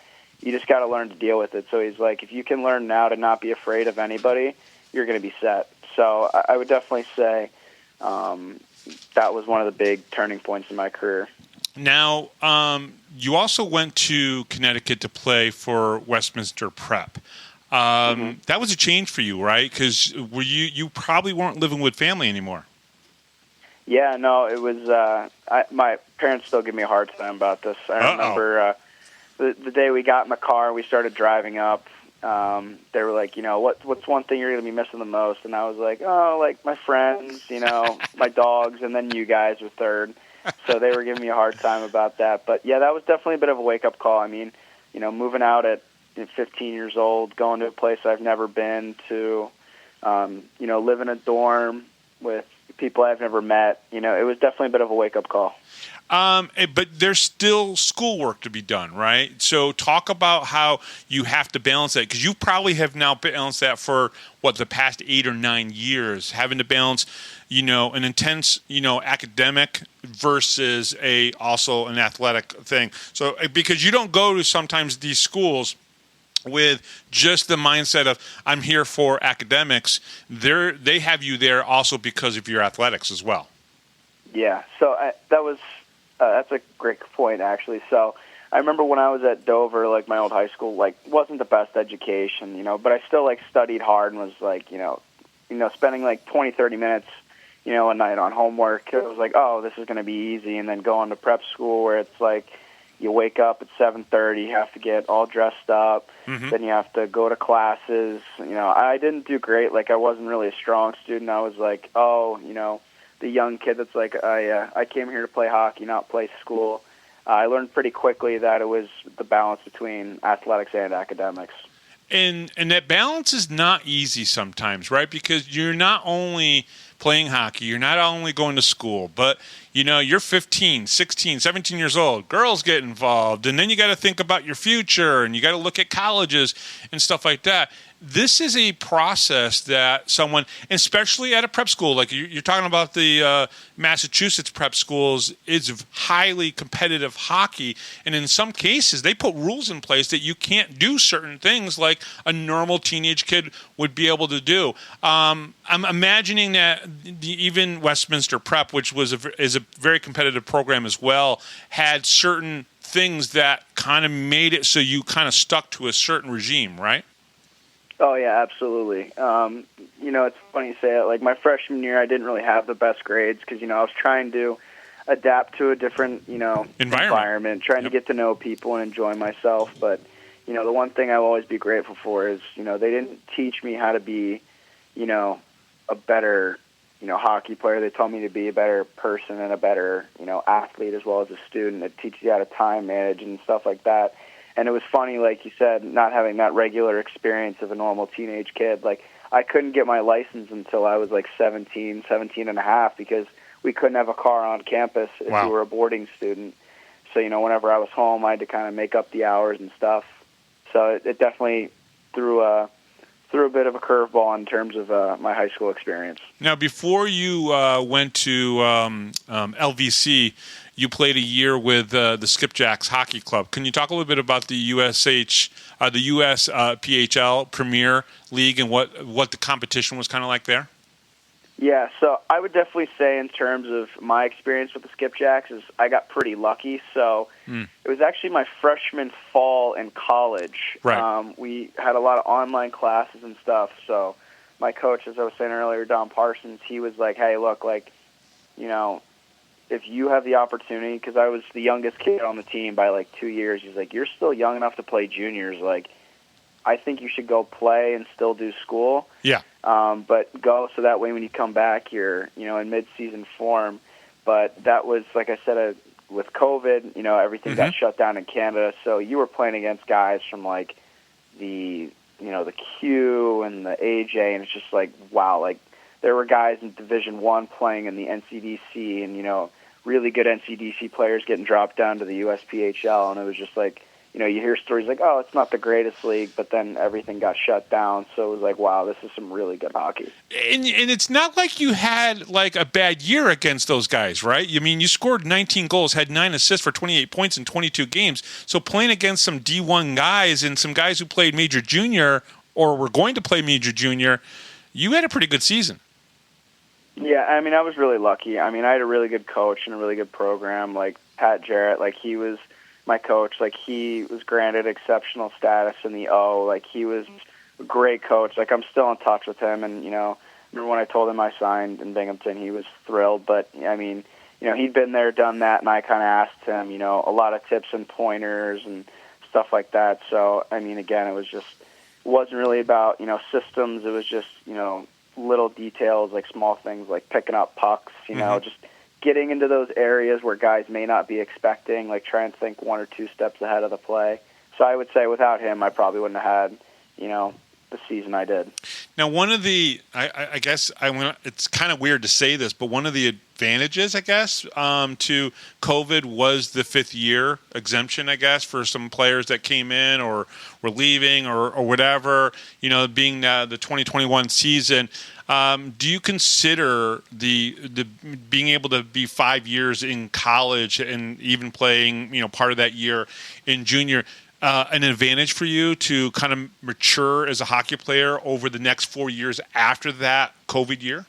You just got to learn to deal with it. So he's like, if you can learn now to not be afraid of anybody, you're going to be set. So I would definitely say that was one of the big turning points in my career. Now, you also went to Connecticut to play for Westminster Prep. That was a change for you, right? Because you probably weren't living with family anymore. Yeah, no, it was. My parents still give me a hard time about this. I remember the day we got in the car, we started driving up. they were like, what's one thing you're going to be missing the most? And I was like, oh, like my friends, my dogs, and then you guys were third. So they were giving me a hard time about that. But, yeah, that was definitely a bit of a wake-up call. I mean, moving out at 15 years old, going to a place I've never been to, live in a dorm with people I've never met. It was definitely a bit of a wake-up call. But there's still schoolwork to be done, right? So talk about how you have to balance that, because you probably have now balanced that for, the past 8 or 9 years, having to balance, an intense, academic versus also an athletic thing. So because you don't go to sometimes these schools with just the mindset of I'm here for academics, they have you there also because of your athletics as well. Yeah, so that's a great point, actually. So I remember when I was at Dover, like my old high school, like wasn't the best education, but I still like studied hard and was like, spending like 20, 30 minutes, a night on homework. It was like, oh, this is going to be easy. And then going to prep school where it's like you wake up at 7:30, you have to get all dressed up, then you have to go to classes. I didn't do great. Like I wasn't really a strong student. I was like, the young kid that's like, I came here to play hockey, not play school. I learned pretty quickly that it was the balance between athletics and academics. And that balance is not easy sometimes, right? Because you're not only playing hockey, you're not only going to school, but you're 15, 16, 17 years old. Girls get involved, and then you got to think about your future, and you got to look at colleges and stuff like that. This is a process that someone, especially at a prep school, like you're talking about the Massachusetts prep schools, is highly competitive hockey. And in some cases, they put rules in place that you can't do certain things like a normal teenage kid would be able to do. I'm imagining that even Westminster Prep, which is a very competitive program as well, had certain things that kind of made it so you kind of stuck to a certain regime, right? Oh, yeah, absolutely. It's funny you say it. Like, my freshman year, I didn't really have the best grades because, I was trying to adapt to a different, environment, trying to get to know people and enjoy myself. But, the one thing I'll always be grateful for is, they didn't teach me how to be, a better, hockey player. They taught me to be a better person and a better, athlete as well as a student. It teaches you how to time manage and stuff like that. And it was funny, like you said, not having that regular experience of a normal teenage kid. Like, I couldn't get my license until I was like 17 and a half because we couldn't have a car on campus if you were a boarding student. So, whenever I was home, I had to kind of make up the hours and stuff. So it definitely threw a bit of a curveball in terms of my high school experience. Now, before you went to LVC, you played a year with the Skipjacks Hockey Club. Can you talk a little bit about the PHL Premier League and what the competition was kind of like there? Yeah, so I would definitely say in terms of my experience with the Skipjacks is I got pretty lucky. So it was actually my freshman fall in college. Right. We had a lot of online classes and stuff. So my coach, as I was saying earlier, Don Parsons, he was like, hey, look, like, if you have the opportunity, because I was the youngest kid on the team by like 2 years, he's like, you're still young enough to play juniors. Like, I think you should go play and still do school. Yeah. But go so that way when you come back, you're, in mid-season form. But that was, like I said, with COVID, everything got shut down in Canada. So you were playing against guys from like the Q and the AJ, and it's just like, wow, like, there were guys in Division I playing in the NCDC and, really good NCDC players getting dropped down to the USPHL. And it was just like, you hear stories like, oh, it's not the greatest league, but then everything got shut down. So it was like, wow, this is some really good hockey. And it's not like you had like a bad year against those guys, right? I mean, you scored 19 goals, had 9 assists for 28 points in 22 games. So playing against some D1 guys and some guys who played Major Junior or were going to play Major Junior, you had a pretty good season. Yeah, I mean, I was really lucky. I mean, I had a really good coach and a really good program. Like Pat Jarrett, like he was my coach. Like he was granted exceptional status in the O. Like he was a great coach. Like I'm still in touch with him. And, remember when I told him I signed in Binghamton, he was thrilled. But, I mean, he'd been there, done that, and I kind of asked him, a lot of tips and pointers and stuff like that. So, I mean, again, it was just wasn't really about, systems. It was just, little details, like small things like picking up pucks, just getting into those areas where guys may not be expecting, like try and think 1 or 2 steps ahead of the play. So I would say without him, I probably wouldn't have had, the season I did. Now, one of the, I guess, it's kind of weird to say this, but one of the advantages, I guess, to COVID was the 5th year exemption, I guess, for some players that came in or were leaving or whatever, being the 2021 season. Do you consider the being able to be 5 years in college and even playing, part of that year in junior, an advantage for you to kind of mature as a hockey player over the next 4 years after that COVID year?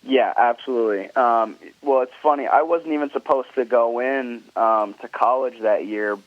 Yeah, absolutely. Well, it's funny. I wasn't even supposed to go in to college that year.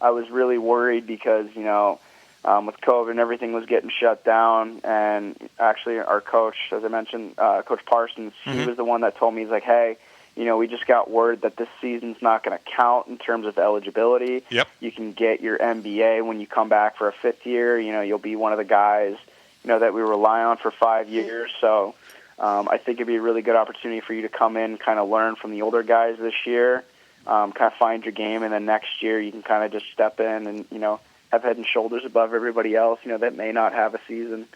I was really worried because, with COVID and everything was getting shut down. And actually our coach, as I mentioned, Coach Parsons, he was the one that told me, he's like, hey, we just got word that this season's not going to count in terms of eligibility. Yep. You can get your MBA when you come back for a 5th year. You'll be one of the guys, that we rely on for 5 years. So I think it'd be a really good opportunity for you to come in, kind of learn from the older guys this year, kind of find your game, and then next year you can kind of just step in and, have head and shoulders above everybody else, that may not have a season.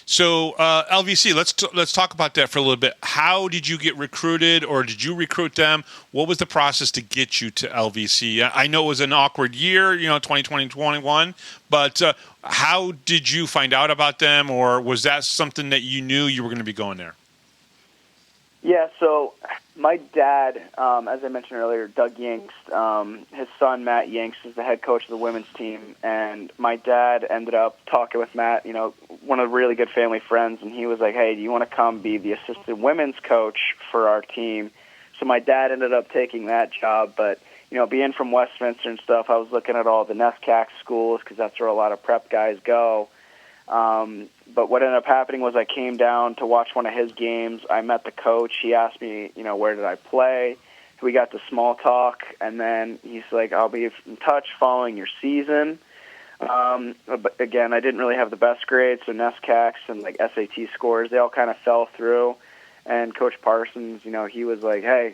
So LVC, let's talk about that for a little bit. How did you get recruited, or did you recruit them? What was the process to get you to LVC? I know it was an awkward year, 2020, 2021, but how did you find out about them, or was that something that you knew you were going to be going there? Yeah, so my dad, as I mentioned earlier, Doug Yanks, his son Matt Yanks is the head coach of the women's team, and my dad ended up talking with Matt, one of the really good family friends, and he was like, hey, do you want to come be the assistant women's coach for our team? So my dad ended up taking that job, but, being from Westminster and stuff, I was looking at all the NESCAC schools because that's where a lot of prep guys go. But what ended up happening was I came down to watch one of his games. I met the coach. He asked me, where did I play? We got to small talk, and then he's like, I'll be in touch following your season. But again, I didn't really have the best grades, so NESCACs and like SAT scores, they all kind of fell through. And Coach Parsons, he was like, hey,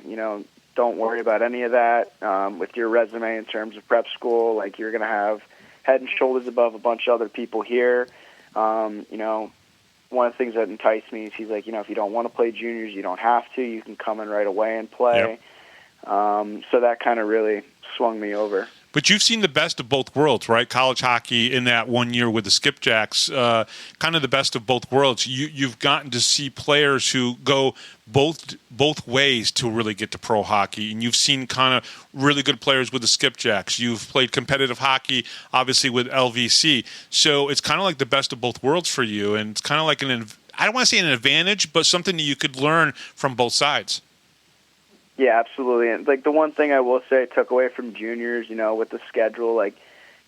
don't worry about any of that. With your resume in terms of prep school, like you're going to have head and shoulders above a bunch of other people here. One of the things that enticed me is he's like, if you don't want to play juniors, you don't have to. You can come in right away and play. Yep. So that kind of really swung me over. But you've seen the best of both worlds, right? College hockey in that 1 year with the Skipjacks, kind of the best of both worlds. You've gotten to see players who go both ways to really get to pro hockey, and you've seen kind of really good players with the Skipjacks. You've played competitive hockey, obviously, with LVC. So it's kind of like the best of both worlds for you, and it's kind of like I don't want to say an advantage, but something that you could learn from both sides. Yeah, absolutely. And like the one thing I will say I took away from juniors, with the schedule, like,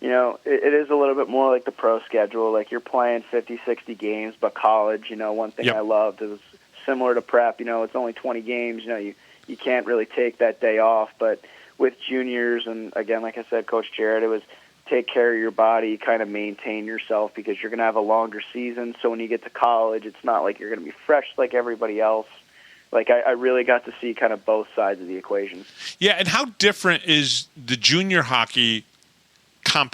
it is a little bit more like the pro schedule. Like you're playing 50, 60 games, but college, one thing I loved is similar to prep, it's only 20 games, you can't really take that day off. But with juniors, and again, like I said, Coach Jarrett, it was take care of your body, kind of maintain yourself because you're going to have a longer season. So when you get to college, it's not like you're going to be fresh like everybody else. Like, I really got to see kind of both sides of the equation. Yeah, and how different is the junior hockey I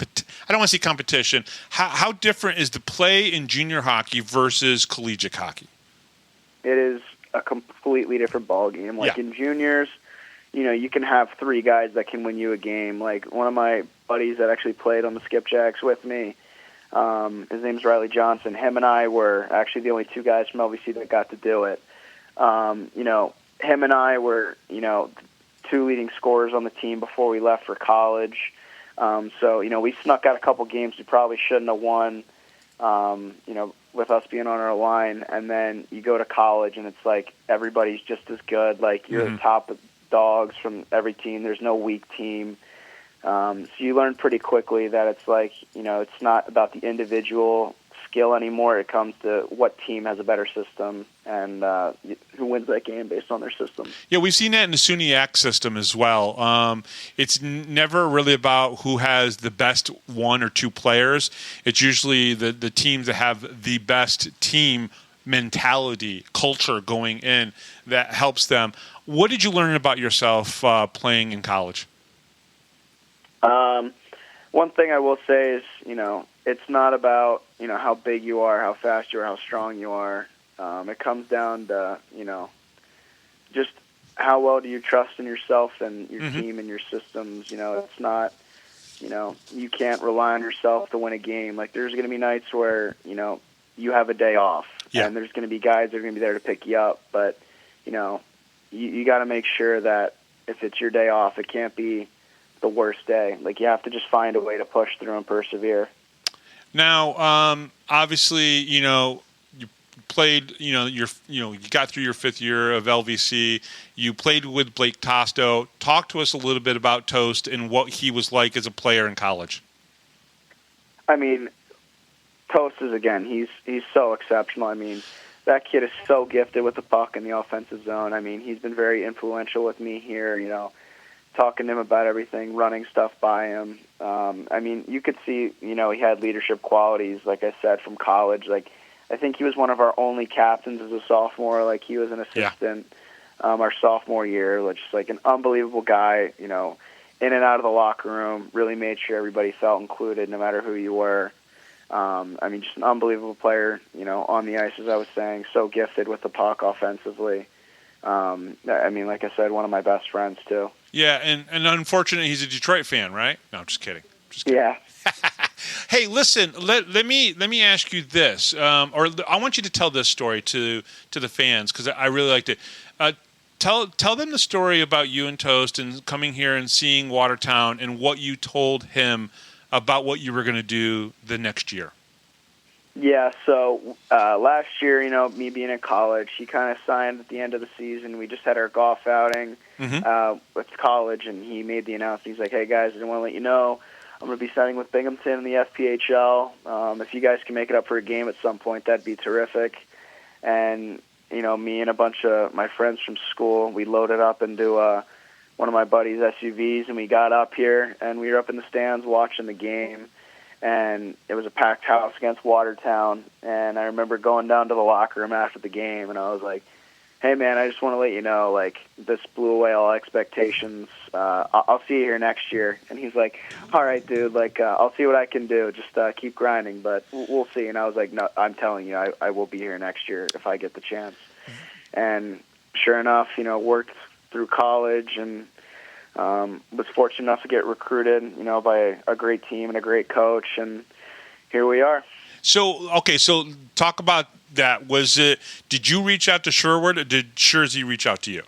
don't want to say competition. How different is the play in junior hockey versus collegiate hockey? It is a completely different ballgame. Like in juniors, you can have 3 guys that can win you a game. Like one of my buddies that actually played on the Skipjacks with me, his name's Riley Johnson. Him and I were actually the only 2 guys from LVC that got to do it. Him and I were, 2 leading scorers on the team before we left for college. So, we snuck out a couple games we probably shouldn't have won, with us being on our line. And then you go to college and it's like everybody's just as good. Like you're the top dogs from every team. There's no weak team. So you learn pretty quickly that it's like, it's not about the individual skill anymore. It comes to what team has a better system and who wins that game based on their system. Yeah, we've seen that in the SUNYAC system as well. It's never really about who has the best one or two players. It's usually the teams that have the best team mentality, culture going in that helps them. What did you learn about yourself playing in college? One thing I will say is, it's not about, how big you are, how fast you are, how strong you are. It comes down to, just how well do you trust in yourself and your team and your systems. It's not, you can't rely on yourself to win a game. Like, there's going to be nights where, you have a day off, and there's going to be guys that are going to be there to pick you up. But, you got to make sure that if it's your day off, it can't be the worst day. Like, you have to just find a way to push through and persevere. Now, obviously, you played, you got through your fifth year of LVC. You played with Blake Tosto. Talk to us a little bit about Toast and what he was like as a player in college. I mean, Toast is, again, he's so exceptional. I mean, that kid is so gifted with the puck in the offensive zone. I mean, he's been very influential with me here, talking to him about everything, running stuff by him. I mean, you could see, he had leadership qualities, like I said, from college. Like, I think he was one of our only captains as a sophomore. Like, he was an assistant our sophomore year. Just like an unbelievable guy, in and out of the locker room, really made sure everybody felt included no matter who you were. I mean, just an unbelievable player, on the ice, as I was saying, so gifted with the puck offensively. I mean, like I said, one of my best friends, too. Yeah, and unfortunately, he's a Detroit fan, right? No, I'm just kidding. Yeah. Hey, listen. Let me ask you this, or I want you to tell this story to the fans because I really liked it. Tell them the story about you and Toast and coming here and seeing Watertown and what you told him about what you were going to do the next year. Yeah, so last year, me being in college, he kind of signed at the end of the season. We just had our golf outing with college, and he made the announcement. He's like, hey, guys, I just want to let you know I'm going to be signing with Binghamton in the FPHL. If you guys can make it up for a game at some point, that'd be terrific. And, me and a bunch of my friends from school, we loaded up into one of my buddy's SUVs, and we got up here, and we were up in the stands watching the game. And it was a packed house against Watertown. And I remember going down to the locker room after the game, and I was like, hey, man, I just want to let you know, like, this blew away all expectations. I'll see you here next year. And he's like, all right, dude, like, I'll see what I can do. Just keep grinding, but we'll see. And I was like, no, I'm telling you, I will be here next year if I get the chance. And sure enough, worked through college and was fortunate enough to get recruited, by a great team and a great coach, and here we are. So talk about that. Did you reach out to Sherwood, or did Shersey reach out to you?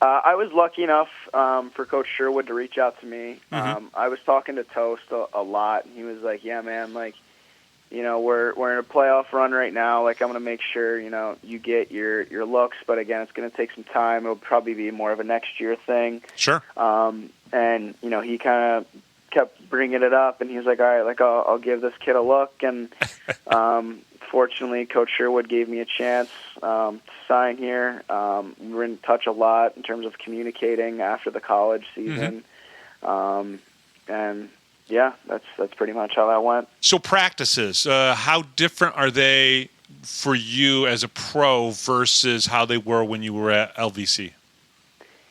I was lucky enough for Coach Sherwood to reach out to me. I was talking to Toast a lot, and he was like, yeah, man, like, we're in a playoff run right now. Like, I'm going to make sure, you get your looks. But, again, it's going to take some time. It'll probably be more of a next year thing. Sure. And, he kind of kept bringing it up. And he was like, all right, like, I'll give this kid a look. And fortunately, Coach Sherwood gave me a chance to sign here. We were in touch a lot in terms of communicating after the college season. And yeah, that's pretty much how that went. So practices, how different are they for you as a pro versus how they were when you were at LVC?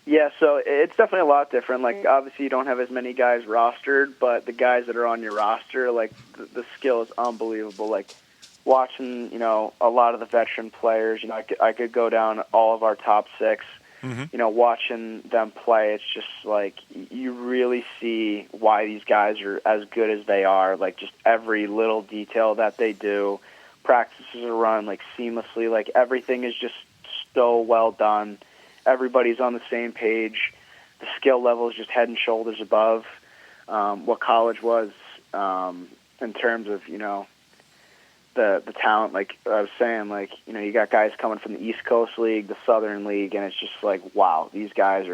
Yeah, so it's definitely a lot different. Like, obviously you don't have as many guys rostered, but the guys that are on your roster, like, the skill is unbelievable. Like, watching, a lot of the veteran players, I could go down all of our top six. Watching them play, it's just like you really see why these guys are as good as they are. Like, just every little detail that they do, practices are run like seamlessly. Like, everything is just so well done. Everybody's on the same page. The skill level is just head and shoulders above what college was in terms of the talent. Like I was saying, like, you got guys coming from the East Coast League, the Southern League, and it's just like, wow, these guys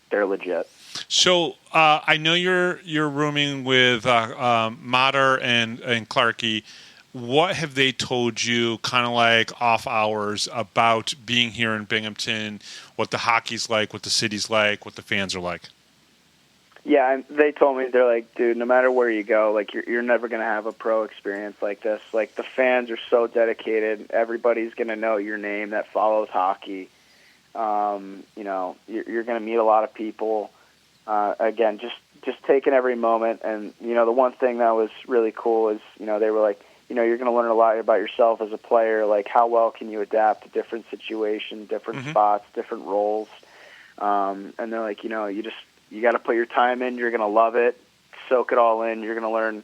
they're legit. So I know you're rooming with Mater and Clarkey. what have they told you kind of like off hours about being here in Binghamton, what the hockey's like, what the city's like, what the fans are like? Yeah, and they told me, they're like, dude, no matter where you go, like you're never going to have a pro experience like this. Like the fans are so dedicated. Everybody's going to know your name that follows hockey. You know, you're going to meet a lot of people. Again, just taking every moment. And, you know, the one thing that was really cool is, you know, they were like, you know, you're going to learn a lot about yourself as a player, like how well can you adapt to different situations, different spots, different roles. And they're like, you know, you got to put your time in. You're going to love it. Soak it all in. You're going to learn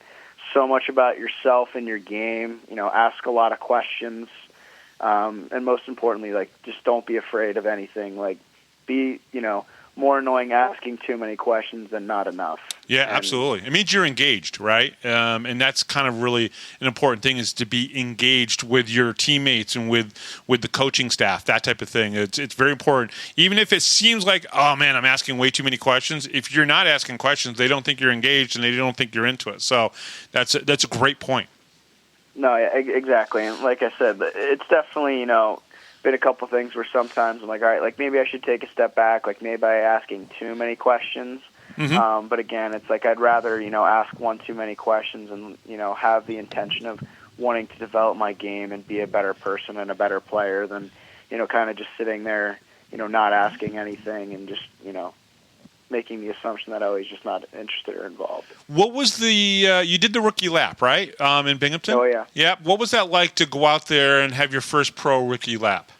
so much about yourself and your game. You know, ask a lot of questions. And most importantly, like, just don't be afraid of anything. Like, be, you know, more annoying asking too many questions than not enough. Yeah, absolutely. It means you're engaged, right? And that's kind of really an important thing, is to be engaged with your teammates and with the coaching staff, that type of thing. It's very important. Even if it seems like, oh, man, I'm asking way too many questions, if you're not asking questions, they don't think you're engaged and they don't think you're into it. So that's a great point. No, yeah, exactly. And like I said, it's definitely, you know, been a couple things where sometimes I'm like, all right, like maybe I should take a step back, like maybe I'm asking too many questions. But again, it's like I'd rather, you know, ask one too many questions and, you know, have the intention of wanting to develop my game and be a better person and a better player than, you know, kind of just sitting there, you know, not asking anything and just, you know, making the assumption that I was just not interested or involved. What was the you did the rookie lap, right, in Binghamton? Oh, yeah. Yeah. What was that like to go out there and have your first pro rookie lap?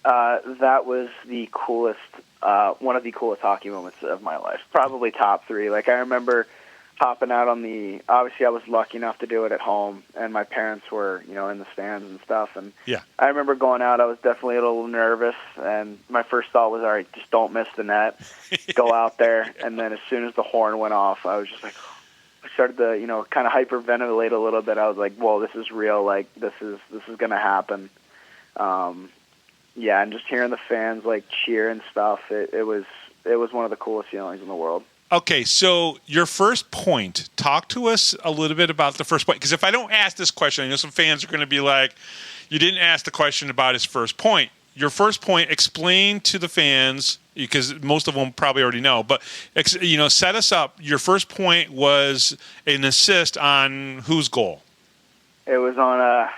That was the coolest, one of the coolest hockey moments of my life. Probably top three. Like, I remember hopping out on obviously I was lucky enough to do it at home, and my parents were, you know, in the stands and stuff. And yeah, I remember going out, I was definitely a little nervous, and my first thought was, all right, just don't miss the net. Go out there. And then as soon as the horn went off, I was just like, I started to, you know, kind of hyperventilate a little bit. I was like, whoa, this is real. Like, this is going to happen. Yeah, and just hearing the fans, like, cheer and stuff, it was one of the coolest feelings in the world. Okay, so your first point, talk to us a little bit about the first point. Because if I don't ask this question, I know some fans are going to be like, you didn't ask the question about his first point. Your first point, explain to the fans, because most of them probably already know, but, you know, set us up. Your first point was an assist on whose goal? It was on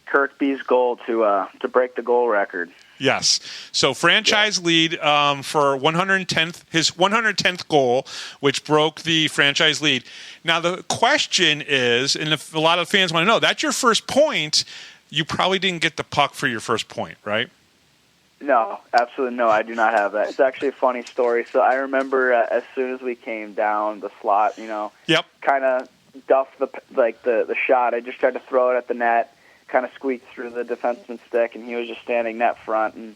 Kirkby's goal to break the goal record. Yes. So franchise lead for 110th, his 110th goal, which broke the franchise lead. Now the question is, and if a lot of fans want to know, that's your first point. You probably didn't get the puck for your first point, right? No, absolutely no. I do not have that. It's actually a funny story. So I remember as soon as we came down the slot, you know, kind of duffed the shot. I just tried to throw it at the net. Kind of squeaked through the defenseman's stick, and he was just standing net front and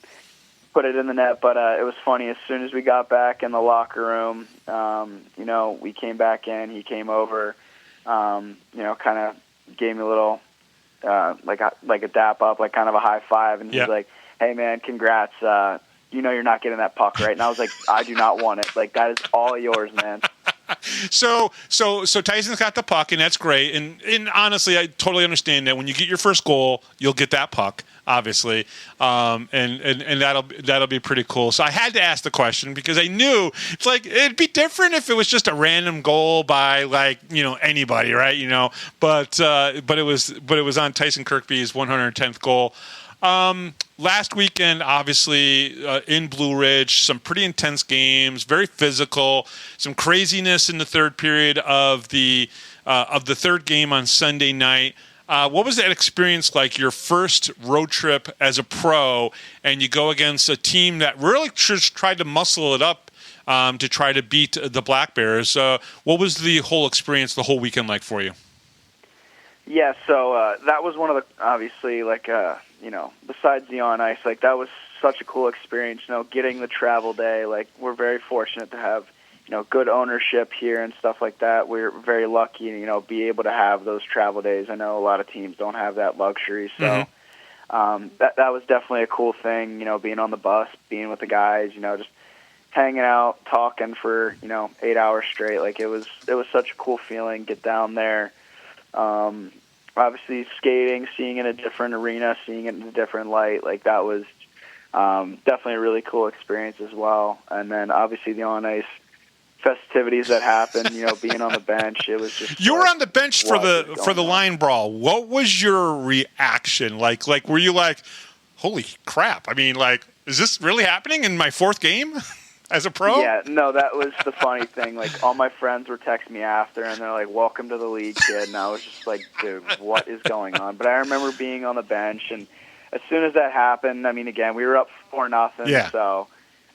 put it in the net. But it was funny. As soon as we got back in the locker room, you know, we came back in. He came over, you know, kind of gave me a little like a dap up, like kind of a high five, and he's like, "Hey man, congrats. You know you're not getting that puck, right?" And I was like, "I do not want it. Like, that is all yours, man." So Tyson's got the puck, and that's great. And honestly, I totally understand that when you get your first goal, you'll get that puck, obviously, and that'll be pretty cool. So I had to ask the question because I knew it's like it'd be different if it was just a random goal by, like, you know, anybody, right? You know, but it was on Tyson Kirkby's 110th goal. Last weekend, obviously, in Blue Ridge, some pretty intense games, very physical, some craziness in the third period of the third game on Sunday night. What was that experience like, your first road trip as a pro, and you go against a team that really just tried to muscle it up to try to beat the Black Bears? What was the whole experience, the whole weekend like for you? Yeah, so that was one of the, obviously, like, you know, besides the on ice, like, that was such a cool experience, you know, getting the travel day. Like, we're very fortunate to have, you know, good ownership here and stuff like that. We're very lucky, you know, be able to have those travel days. I know a lot of teams don't have that luxury, so that was definitely a cool thing, you know, being on the bus, being with the guys, you know, just hanging out, talking for, you know, 8 hours straight. Like, it was such a cool feeling, get down there. obviously skating, seeing it in a different arena, seeing it in a different light, like that was definitely a really cool experience as well. And then obviously the on-ice festivities that happened, being on the bench, it was just. You were on the bench for the line brawl. What was your reaction? Like were you like, holy crap? I mean, like, is this really happening in my fourth game as a pro? Yeah, no, that was the funny thing. Like, all my friends were texting me after, and they're like, welcome to the league, kid. And I was just like, dude, what is going on? But I remember being on the bench, and as soon as that happened, I mean, again, we were up 4-0, yeah. So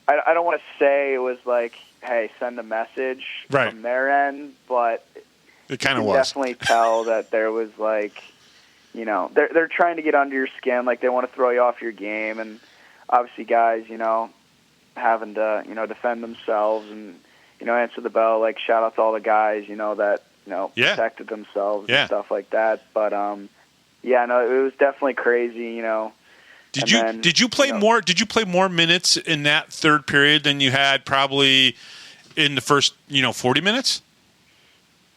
I don't want to say it was like, hey, send a message from their end, but it kind of was. Definitely tell that there was like, they're trying to get under your skin, like they want to throw you off your game, and obviously guys, having to, defend themselves and, answer the bell, like shout out to all the guys, that, protected themselves and stuff like that. But, it was definitely crazy, Did you play more minutes in that third period than you had probably in the first, 40 minutes?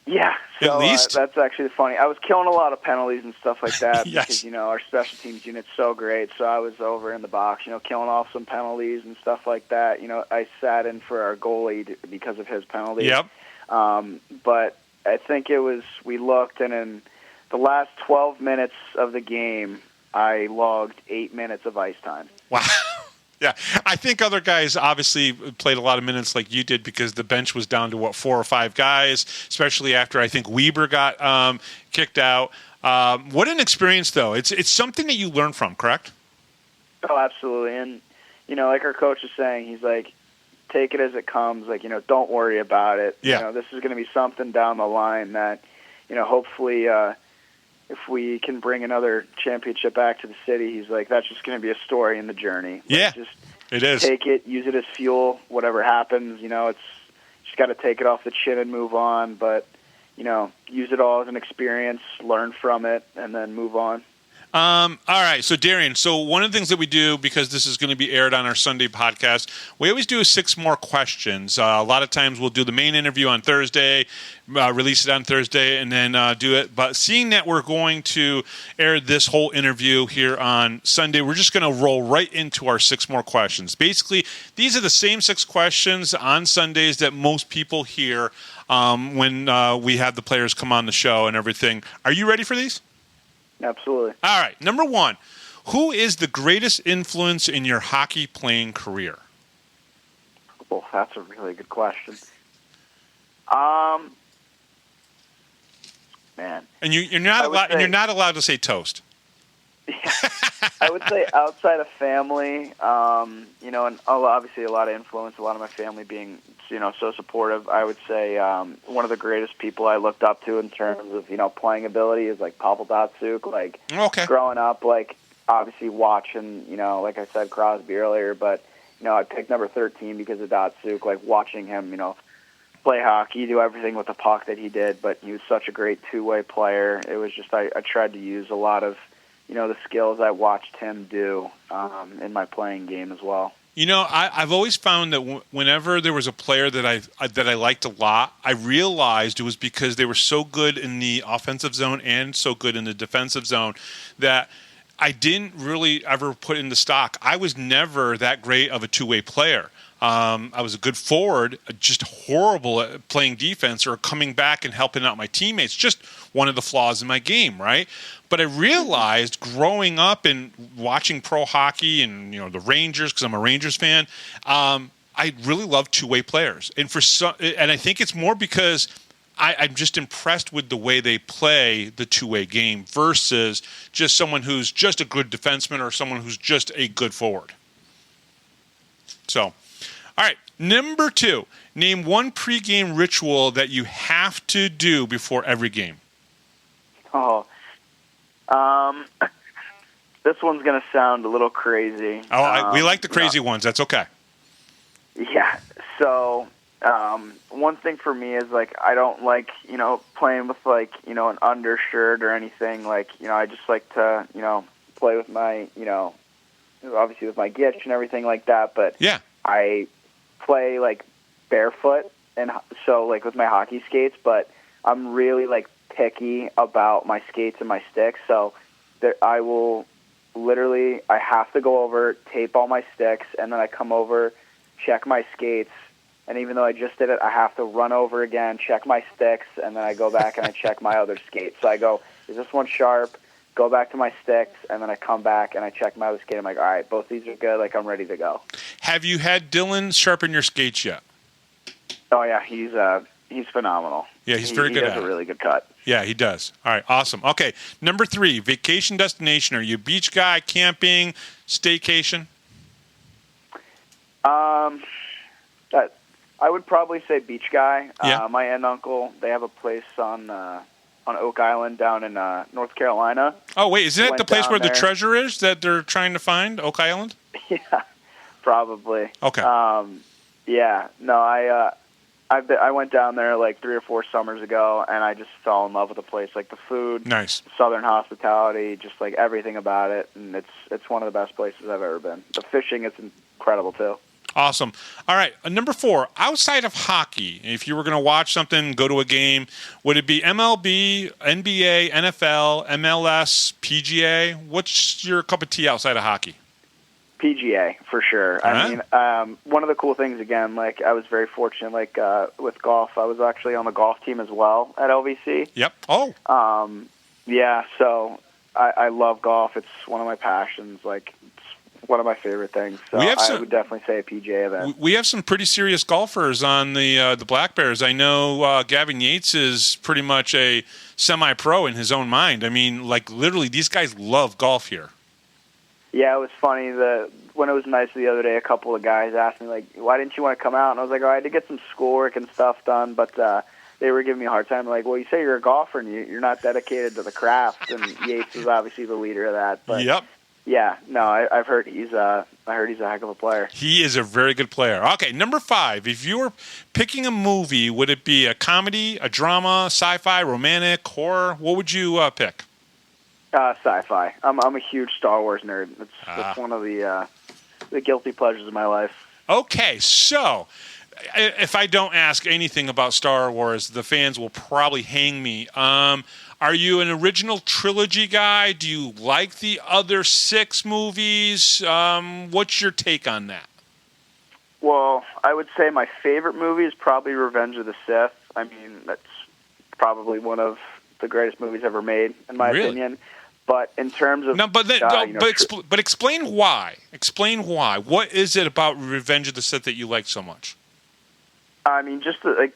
Yeah. So, at least? That's actually funny. I was killing a lot of penalties and stuff like that yes. because, our special teams unit's so great. So I was over in the box, killing off some penalties and stuff like that. I sat in for our goalie because of his penalties. Yep. But I think we looked, and in the last 12 minutes of the game, I logged 8 minutes of ice time. Wow. Yeah, I think other guys obviously played a lot of minutes like you did because the bench was down to, 4 or 5 guys, especially after I think Weber got kicked out. What an experience, though. It's something that you learn from, correct? Oh, absolutely. And, like our coach is saying, he's like, take it as it comes. Like, don't worry about it. Yeah. This is going to be something down the line that, hopefully if we can bring another championship back to the city, he's like, that's just going to be a story in the journey. Yeah, just it is. Take it, use it as fuel, whatever happens. It's just got to take it off the chin and move on. But, use it all as an experience, learn from it, and then move on. All right, so Darion, one of the things that we do, because this is going to be aired on our Sunday podcast, we always do 6 more questions. A lot of times we'll do the main interview on Thursday, release it on Thursday, and then do it. But seeing that we're going to air this whole interview here on Sunday, we're just going to roll right into our 6 more questions. Basically, these are the same 6 questions on Sundays that most people hear when we have the players come on the show and everything. Are you ready for these? Absolutely. All right. Number 1, who is the greatest influence in your hockey playing career? Well, that's a really good question. Man. And you're not allowed to say Toast. Yeah, I would say outside of family, and obviously a lot of influence, a lot of my family being, so supportive. I would say one of the greatest people I looked up to in terms of, playing ability is like Pavel Datsyuk. Like, growing up, like, obviously watching, like I said, Crosby earlier, but, I picked number 13 because of Datsyuk, like watching him, play hockey, do everything with the puck that he did, but he was such a great two-way player. It was just, I tried to use a lot of, the skills I watched him do in my playing game as well. I've always found that whenever there was a player that I liked a lot, I realized it was because they were so good in the offensive zone and so good in the defensive zone that I didn't really ever put into stock. I was never that great of a two-way player. I was a good forward, just horrible at playing defense or coming back and helping out my teammates. Just one of the flaws in my game, right? But I realized growing up and watching pro hockey and the Rangers, because I'm a Rangers fan, I really love two-way players. And I think it's more because I'm just impressed with the way they play the two-way game versus just someone who's just a good defenseman or someone who's just a good forward. So, all right, number 2, name one pregame ritual that you have to do before every game. This one's going to sound a little crazy. We like the crazy ones. That's okay. Yeah. So, one thing for me is, like, I don't like, playing with, like, an undershirt or anything. Like, I just like to, play with my, obviously with my gitch and everything like that. But yeah, I play, like, barefoot, and so, like, with my hockey skates, but I'm really, like, picky about my skates and my sticks. So I will literally, I have to go over, tape all my sticks, and then I come over, check my skates. And even though I just did it, I have to run over again, check my sticks, and then I go back and I check my other skates. So I go, is this one sharp? Go back to my sticks, and then I come back and I check my other skate. I'm like, all right, both these are good. Like, I'm ready to go. Have you had Dylan sharpen your skates yet? Oh, yeah, he's phenomenal. Yeah, he's very good at it. He does a really good cut. Yeah, he does. All right, awesome. Okay, number 3, vacation destination. Are you a beach guy, camping, staycation? I would probably say beach guy. Yeah. My aunt and uncle, they have a place on Oak Island down in North Carolina. Oh, wait, isn't that the place where there. the treasure is that they're trying to find, Oak Island? Yeah, probably. Okay. Yeah, no, I went down there like 3 or 4 summers ago, and I just fell in love with the place. Like the food, Nice. Southern hospitality, just like everything about it, and it's one of the best places I've ever been. The fishing is incredible too. Awesome. All right, number 4, outside of hockey, if you were going to watch something, go to a game, would it be MLB, NBA, NFL, MLS, PGA? What's your cup of tea outside of hockey? PGA, for sure. I mean, one of the cool things, again, like I was very fortunate, like with golf, I was actually on the golf team as well at LVC. Yep. Oh. Yeah, so I love golf. It's one of my passions. Like, it's one of my favorite things. So I would definitely say a PGA event. We have some pretty serious golfers on the Black Bears. I know Gavin Yates is pretty much a semi-pro in his own mind. I mean, like literally, these guys love golf here. Yeah, it was funny when it was nice the other day, a couple of guys asked me, like, why didn't you want to come out? And I was like, I had to get some schoolwork and stuff done, but they were giving me a hard time. Like, well, you say you're a golfer and you're not dedicated to the craft, and Yates was obviously the leader of that. But yep. Yeah, no, I've heard he's a heck of a player. He is a very good player. Okay, number 5, if you were picking a movie, would it be a comedy, a drama, sci-fi, romantic, horror? What would you pick? Sci-fi. I'm a huge Star Wars nerd. It's one of the guilty pleasures of my life. Okay, so if I don't ask anything about Star Wars, the fans will probably hang me. Are you an original trilogy guy? Do you like the other 6 movies? What's your take on that? Well, I would say my favorite movie is probably Revenge of the Sith. I mean, that's probably one of the greatest movies ever made, in my opinion. But in terms of but explain why. Explain why. What is it about Revenge of the Sith that you like so much? I mean, just the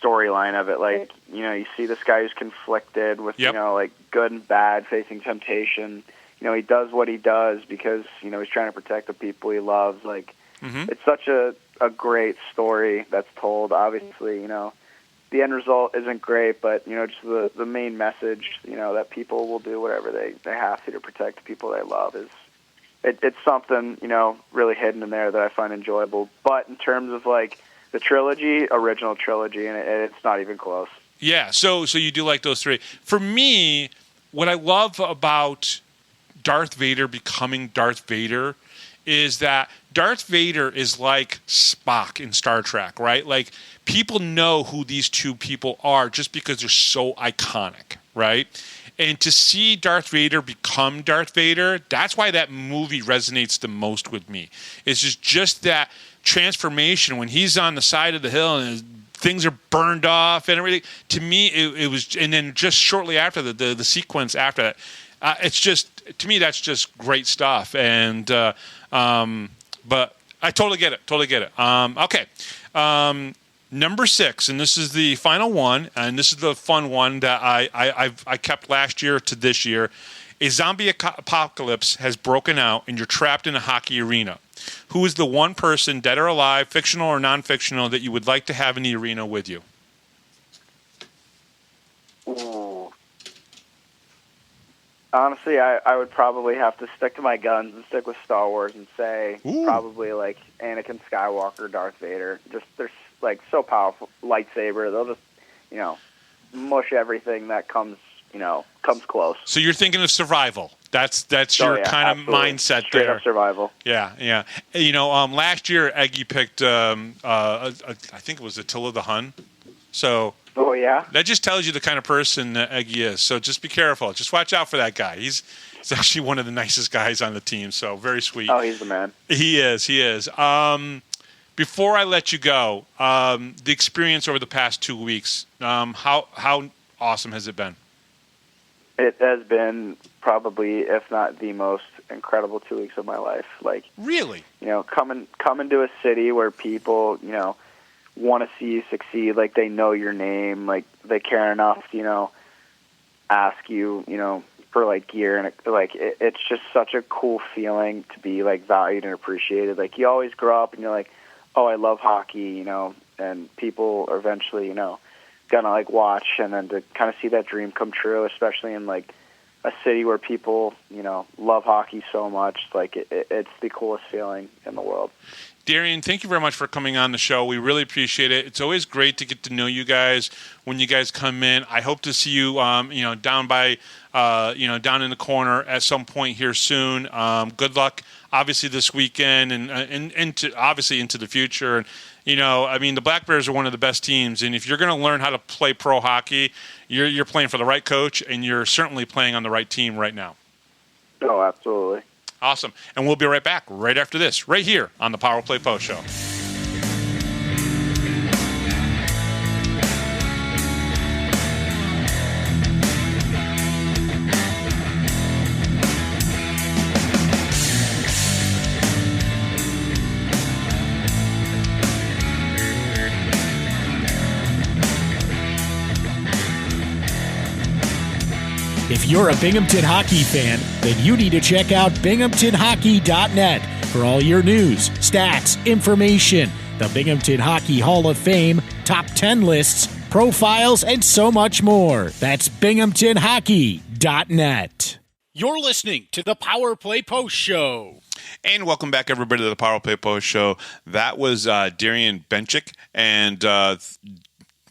storyline of it. Like, you see this guy who's conflicted with like good and bad, facing temptation. He does what he does because he's trying to protect the people he loves. Like, It's such a great story that's told. Obviously, the end result isn't great, but just the main message, that people will do whatever they have to protect the people they love is it's something really hidden in there that I find enjoyable. But in terms of like the trilogy, original trilogy, and it's not even close. Yeah, so you do like those 3. For me, what I love about Darth Vader becoming Darth Vader is that Darth Vader is like Spock in Star Trek, right? Like, people know who these 2 people are just because they're so iconic, right? And to see Darth Vader become Darth Vader, that's why that movie resonates the most with me. It's just that transformation when he's on the side of the hill and things are burned off and everything. To me, it was, and then just shortly after the sequence after that, it's just, to me, that's just great stuff. And but I totally get it. Okay. Number 6, and this is the final one, and this is the fun one that I kept last year to this year. A zombie apocalypse has broken out, and you're trapped in a hockey arena. Who is the one person, dead or alive, fictional or non-fictional, that you would like to have in the arena with you? Ooh. Honestly, I would probably have to stick to my guns and stick with Star Wars and say probably like Anakin Skywalker, Darth Vader. Just they're like so powerful, lightsaber. They'll just mush everything that comes close. So you're thinking of survival. That's your kind of mindset. Straight there. Up survival. Yeah. Last year Eggie picked I think it was Attila the Hun. So Oh, yeah? That just tells you the kind of person that Eggy is. So just be careful. Just watch out for that guy. He's actually one of the nicest guys on the team, so very sweet. Oh, he's the man. He is. Before I let you go, the experience over the past 2 weeks, how awesome has it been? It has been probably, if not the most incredible 2 weeks of my life. Like, really? Coming to a city where people, want to see you succeed, like they know your name, like they care enough, ask you, for like gear, and it's just such a cool feeling to be like valued and appreciated. Like you always grow up and you're like, oh, I love hockey, and people are eventually, gonna like watch, and then to kind of see that dream come true, especially in like a city where people, love hockey so much, like it's the coolest feeling in the world. Darion, thank you very much for coming on the show. We really appreciate it. It's always great to get to know you guys when you guys come in. I hope to see you, down by, down in the corner at some point here soon. Good luck, obviously, this weekend and into the future. And, the Black Bears are one of the best teams. And if you're going to learn how to play pro hockey, you're playing for the right coach, and you're certainly playing on the right team right now. Oh, absolutely. Awesome. And we'll be right back right after this, right here on the Power Play Post Show. If you're a Binghamton hockey fan, then you need to check out binghamtonhockey.net for all your news, stats, information, the Binghamton Hockey Hall of Fame, top 10 lists, profiles, and so much more. That's binghamtonhockey.net. You're listening to the Power Play Post Show. And welcome back, everybody, to the Power Play Post Show. That was Darion Benchich, and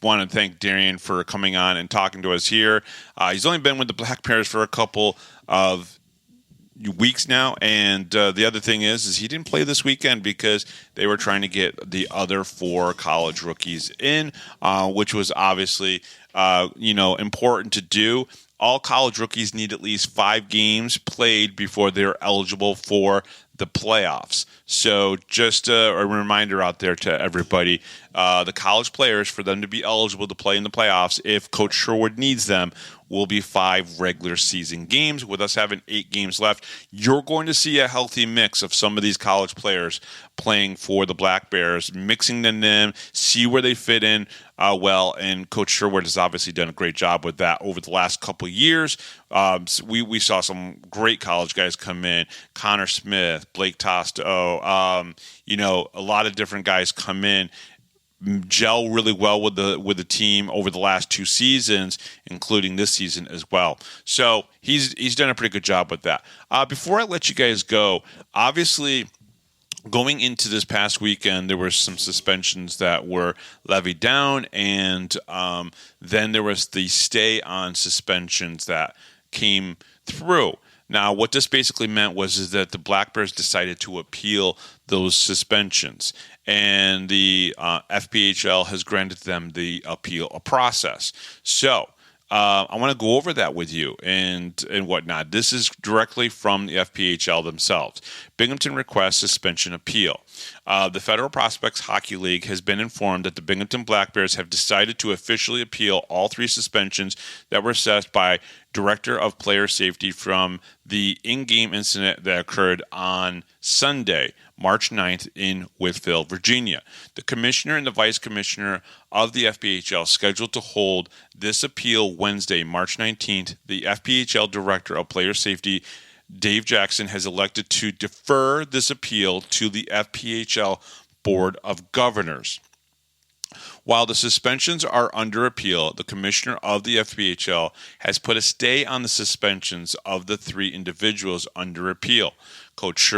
want to thank Darion for coming on and talking to us here. He's only been with the Black Bears for a couple of weeks now, and the other thing is he didn't play this weekend because they were trying to get the other 4 college rookies in, which was obviously important to do. All college rookies need at least 5 games played before they're eligible for the playoffs. So just a reminder out there to everybody, the college players, for them to be eligible to play in the playoffs, if Coach Sherwood needs them, will be 5 regular season games. With us having 8 games left, you're going to see a healthy mix of some of these college players playing for the Black Bears, mixing them in, see where they fit in well, and Coach Sherwood has obviously done a great job with that over the last couple of years. We saw some great college guys come in, Connor Smith, Blake Tosto, a lot of different guys come in, gel really well with the team over the last 2 seasons, including this season as well. So he's done a pretty good job with that. Before I let you guys go, obviously, going into this past weekend, there were some suspensions that were levied down, and then there was the stay on suspensions that came through. Now, what this basically meant is that the Black Bears decided to appeal those suspensions, and the FPHL has granted them the appeal process. So I want to go over that with you and whatnot. This is directly from the FPHL themselves. Binghamton requests suspension appeal. The Federal Prospects Hockey League has been informed that the Binghamton Black Bears have decided to officially appeal all 3 suspensions that were assessed by Director of Player Safety from the in-game incident that occurred on Sunday, March 9th in Wytheville, Virginia. The commissioner and the vice commissioner of the FPHL scheduled to hold this appeal Wednesday, March 19th. The FPHL Director of Player Safety, Dave Jackson, has elected to defer this appeal to the FPHL Board of Governors. While the suspensions are under appeal, the commissioner of the FPHL has put a stay on the suspensions of the 3 individuals under appeal. Coach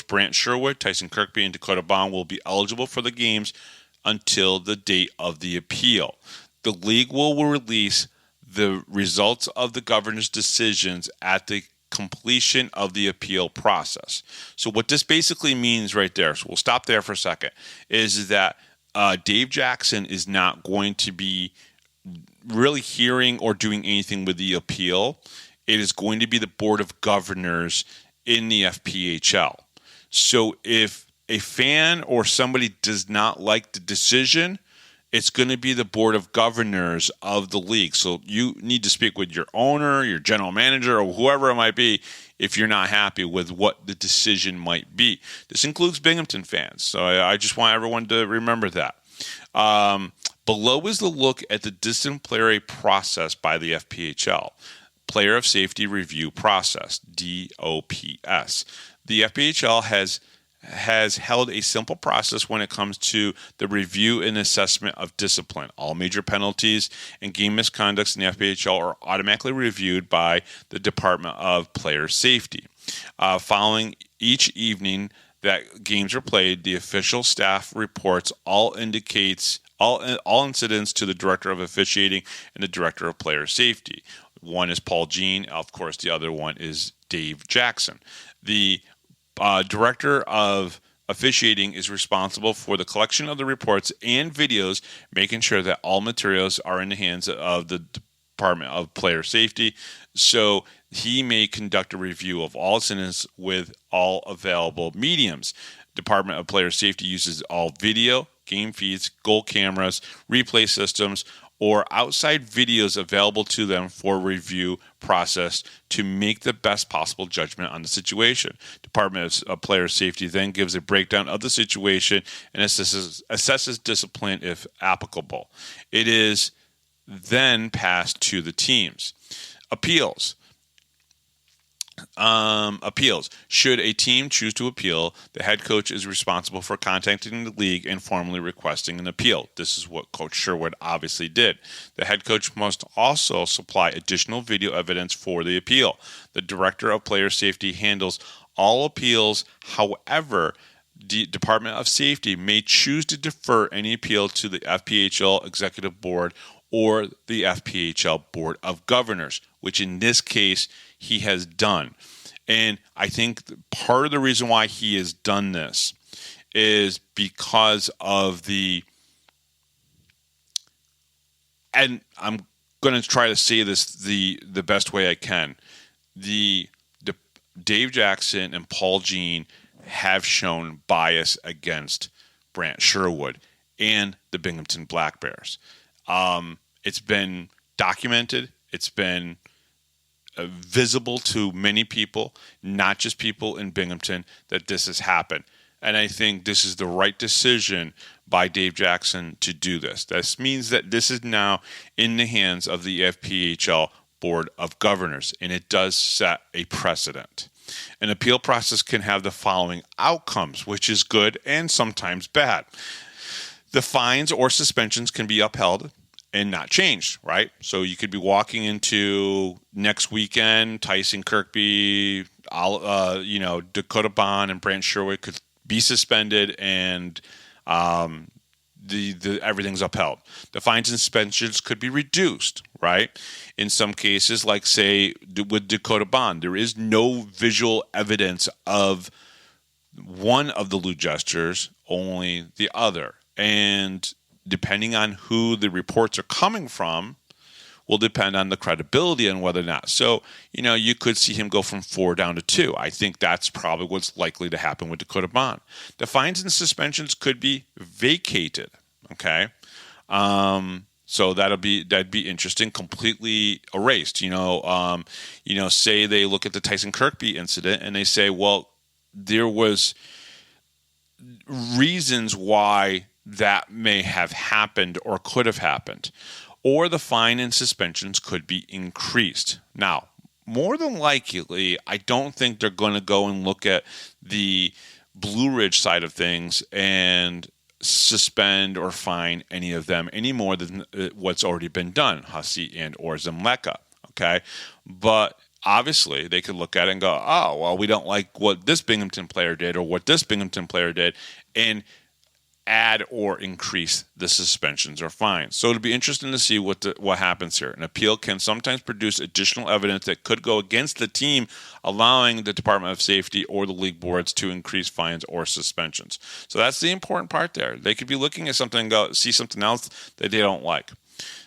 Brant Sherwood, Tyson Kirkby, and Dakota Bohn will be eligible for the games until the date of the appeal. The league will release the results of the governor's decisions at the completion of the appeal process. So what this basically means right there, so we'll stop there for a second, is that Dave Jackson is not going to be really hearing or doing anything with the appeal. It is going to be the Board of Governors in the FPHL. So if a fan or somebody does not like the decision, it's going to be the Board of Governors of the league. So you need to speak with your owner, your general manager, or whoever it might be if you're not happy with what the decision might be. This includes Binghamton fans. So I just want everyone to remember that. Below is the look at the disciplinary process by the FPHL. Player of Safety Review Process, DOPS. The FPHL has held a simple process when it comes to the review and assessment of discipline. All major penalties and game misconducts in the FPHL are automatically reviewed by the Department of Player Safety. Following each evening that games are played, the official staff reports all incidents to the Director of Officiating and the Director of Player Safety. One is Paul Jean. Of course, the other one is Dave Jackson. The Director of Officiating is responsible for the collection of the reports and videos, making sure that all materials are in the hands of the Department of Player Safety. So he may conduct a review of all incidents with all available mediums. Department of Player Safety uses all video, game feeds, goal cameras, replay systems, or outside videos available to them for review process to make the best possible judgment on the situation. Department of Player Safety then gives a breakdown of the situation and assesses discipline if applicable. It is then passed to the teams. Appeals. Should a team choose to appeal, the head coach is responsible for contacting the league and formally requesting an appeal. This is what Coach Sherwood obviously did. The head coach must also supply additional video evidence for the appeal. The Director of Player Safety handles all appeals. However, the Department of Safety may choose to defer any appeal to the FPHL Executive Board or the FPHL Board of Governors, which in this case he has done. And I think part of the reason why he has done this is because of and I'm going to try to say this the best way I can. Dave Jackson and Paul Jean have shown bias against Brant Sherwood and the Binghamton Black Bears. It's been documented. It's been visible to many people, not just people in Binghamton, that this has happened. And I think this is the right decision by Dave Jackson to do this. This means that this is now in the hands of the FPHL Board of Governors, and it does set a precedent. An appeal process can have the following outcomes, which is good and sometimes bad. The fines or suspensions can be upheld and not changed, right? So you could be walking into next weekend, Tyson, Kirkby, Dakota, Bohn, and Brant Sherwood could be suspended, and everything's upheld. The fines and suspensions could be reduced, right? In some cases, like say with Dakota Bohn, there is no visual evidence of one of the lewd gestures, only the other. And depending on who the reports are coming from will depend on the credibility and whether or not. So, you could see him go from 4 down to 2. I think that's probably what's likely to happen with Dakota Bohn. The fines and suspensions could be vacated, okay? So that'd be interesting, completely erased. Say they look at the Tyson Kirkby incident and they say, well, there was reasons why that may have happened or could have happened, or the fine and suspensions could be increased. Now, more than likely, I don't think they're going to go and look at the Blue Ridge side of things and suspend or fine any of them any more than what's already been done, Hussey and or Zemleka, okay? But obviously, they could look at it and go, oh, well, we don't like what this Binghamton player did or what this Binghamton player did, and add or increase the suspensions or fines. So it'll be interesting to see what happens here. An appeal can sometimes produce additional evidence that could go against the team, allowing the Department of Safety or the league boards to increase fines or suspensions. So that's the important part there. They could be looking at something and go see something else that they don't like.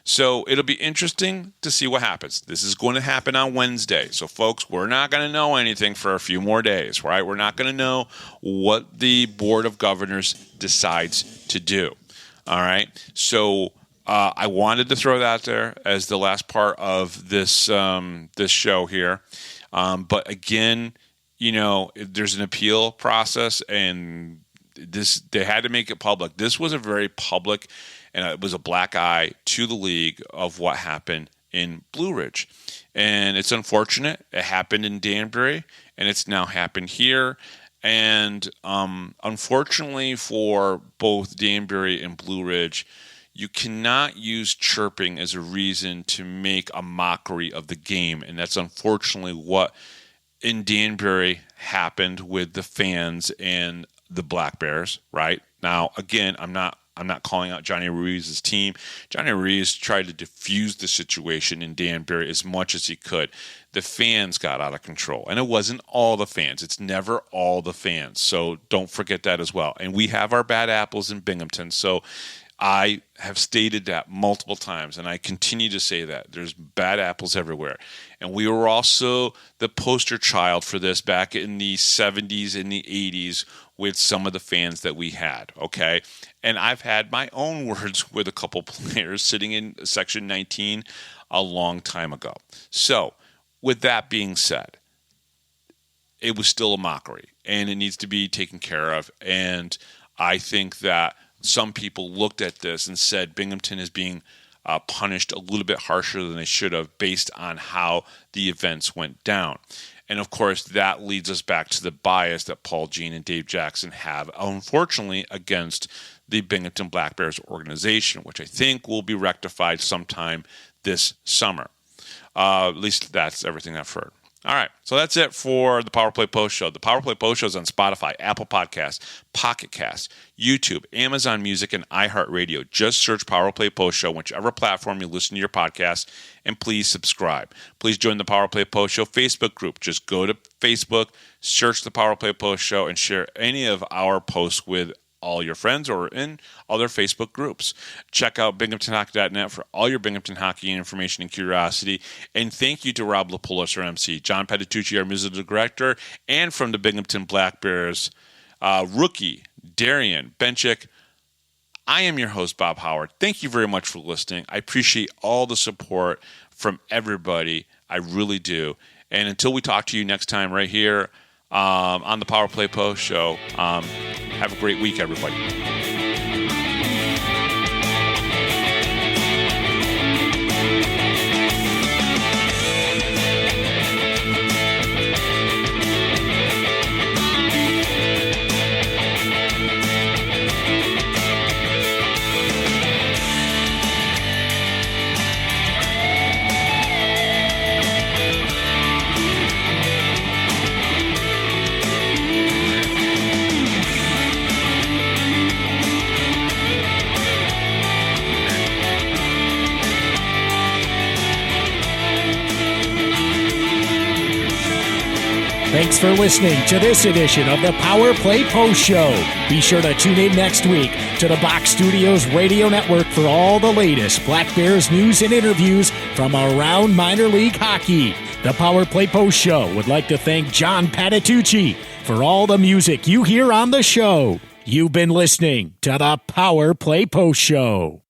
So it'll be interesting to see what happens. This is going to happen on Wednesday. So, folks, we're not going to know anything for a few more days, right? We're not going to know what the Board of Governors decides to do. All right? So I wanted to throw that out there as the last part of this this show here. But, again, there's an appeal process, and they had to make it public. This was a very public, and it was a black eye to the league of what happened in Blue Ridge. And it's unfortunate. It happened in Danbury, and it's now happened here. And unfortunately for both Danbury and Blue Ridge, you cannot use chirping as a reason to make a mockery of the game. And that's unfortunately what in Danbury happened with the fans and the Black Bears, right? Now, again, I'm not calling out Johnny Ruiz's team. Johnny Ruiz tried to diffuse the situation in Danbury as much as he could. The fans got out of control, and it wasn't all the fans. It's never all the fans, so don't forget that as well. And we have our bad apples in Binghamton, so I have stated that multiple times, and I continue to say that. There's bad apples everywhere. And we were also the poster child for this back in the 70s and the 80s with some of the fans that we had, okay? And I've had my own words with a couple players sitting in Section 19 a long time ago. So, with that being said, it was still a mockery, and it needs to be taken care of. And I think that some people looked at this and said Binghamton is being punished a little bit harsher than they should have based on how the events went down. And, of course, that leads us back to the bias that Paul Jean and Dave Jackson have, unfortunately, against the Binghamton Black Bears organization, which I think will be rectified sometime this summer. At least that's everything I've heard. All right, so that's it for the Power Play Post Show. The Power Play Post Show is on Spotify, Apple Podcasts, Pocket Cast, YouTube, Amazon Music, and iHeartRadio. Just search Power Play Post Show, whichever platform you listen to your podcast, and please subscribe. Please join the Power Play Post Show Facebook group. Just go to Facebook, search the Power Play Post Show, and share any of our posts with all your friends or in other Facebook groups. Check out binghamtonhockey.net for all your Binghamton hockey information and curiosity. And thank you to Rob Lapoulos, our MC, John Patitucci, our musical director, and from the Binghamton Black Bears, rookie Darion Benchich. I am your host, Bob Howard. Thank you very much for listening. I appreciate all the support from everybody. I really do. And until we talk to you next time right here on the Power Play Post Show, have a great week, everybody. Thanks for listening to this edition of the Power Play Post Show. Be sure to tune in next week to the Box Studios Radio Network for all the latest Black Bears news and interviews from around minor league hockey. The Power Play Post Show would like to thank John Patitucci for all the music you hear on the show. You've been listening to the Power Play Post Show.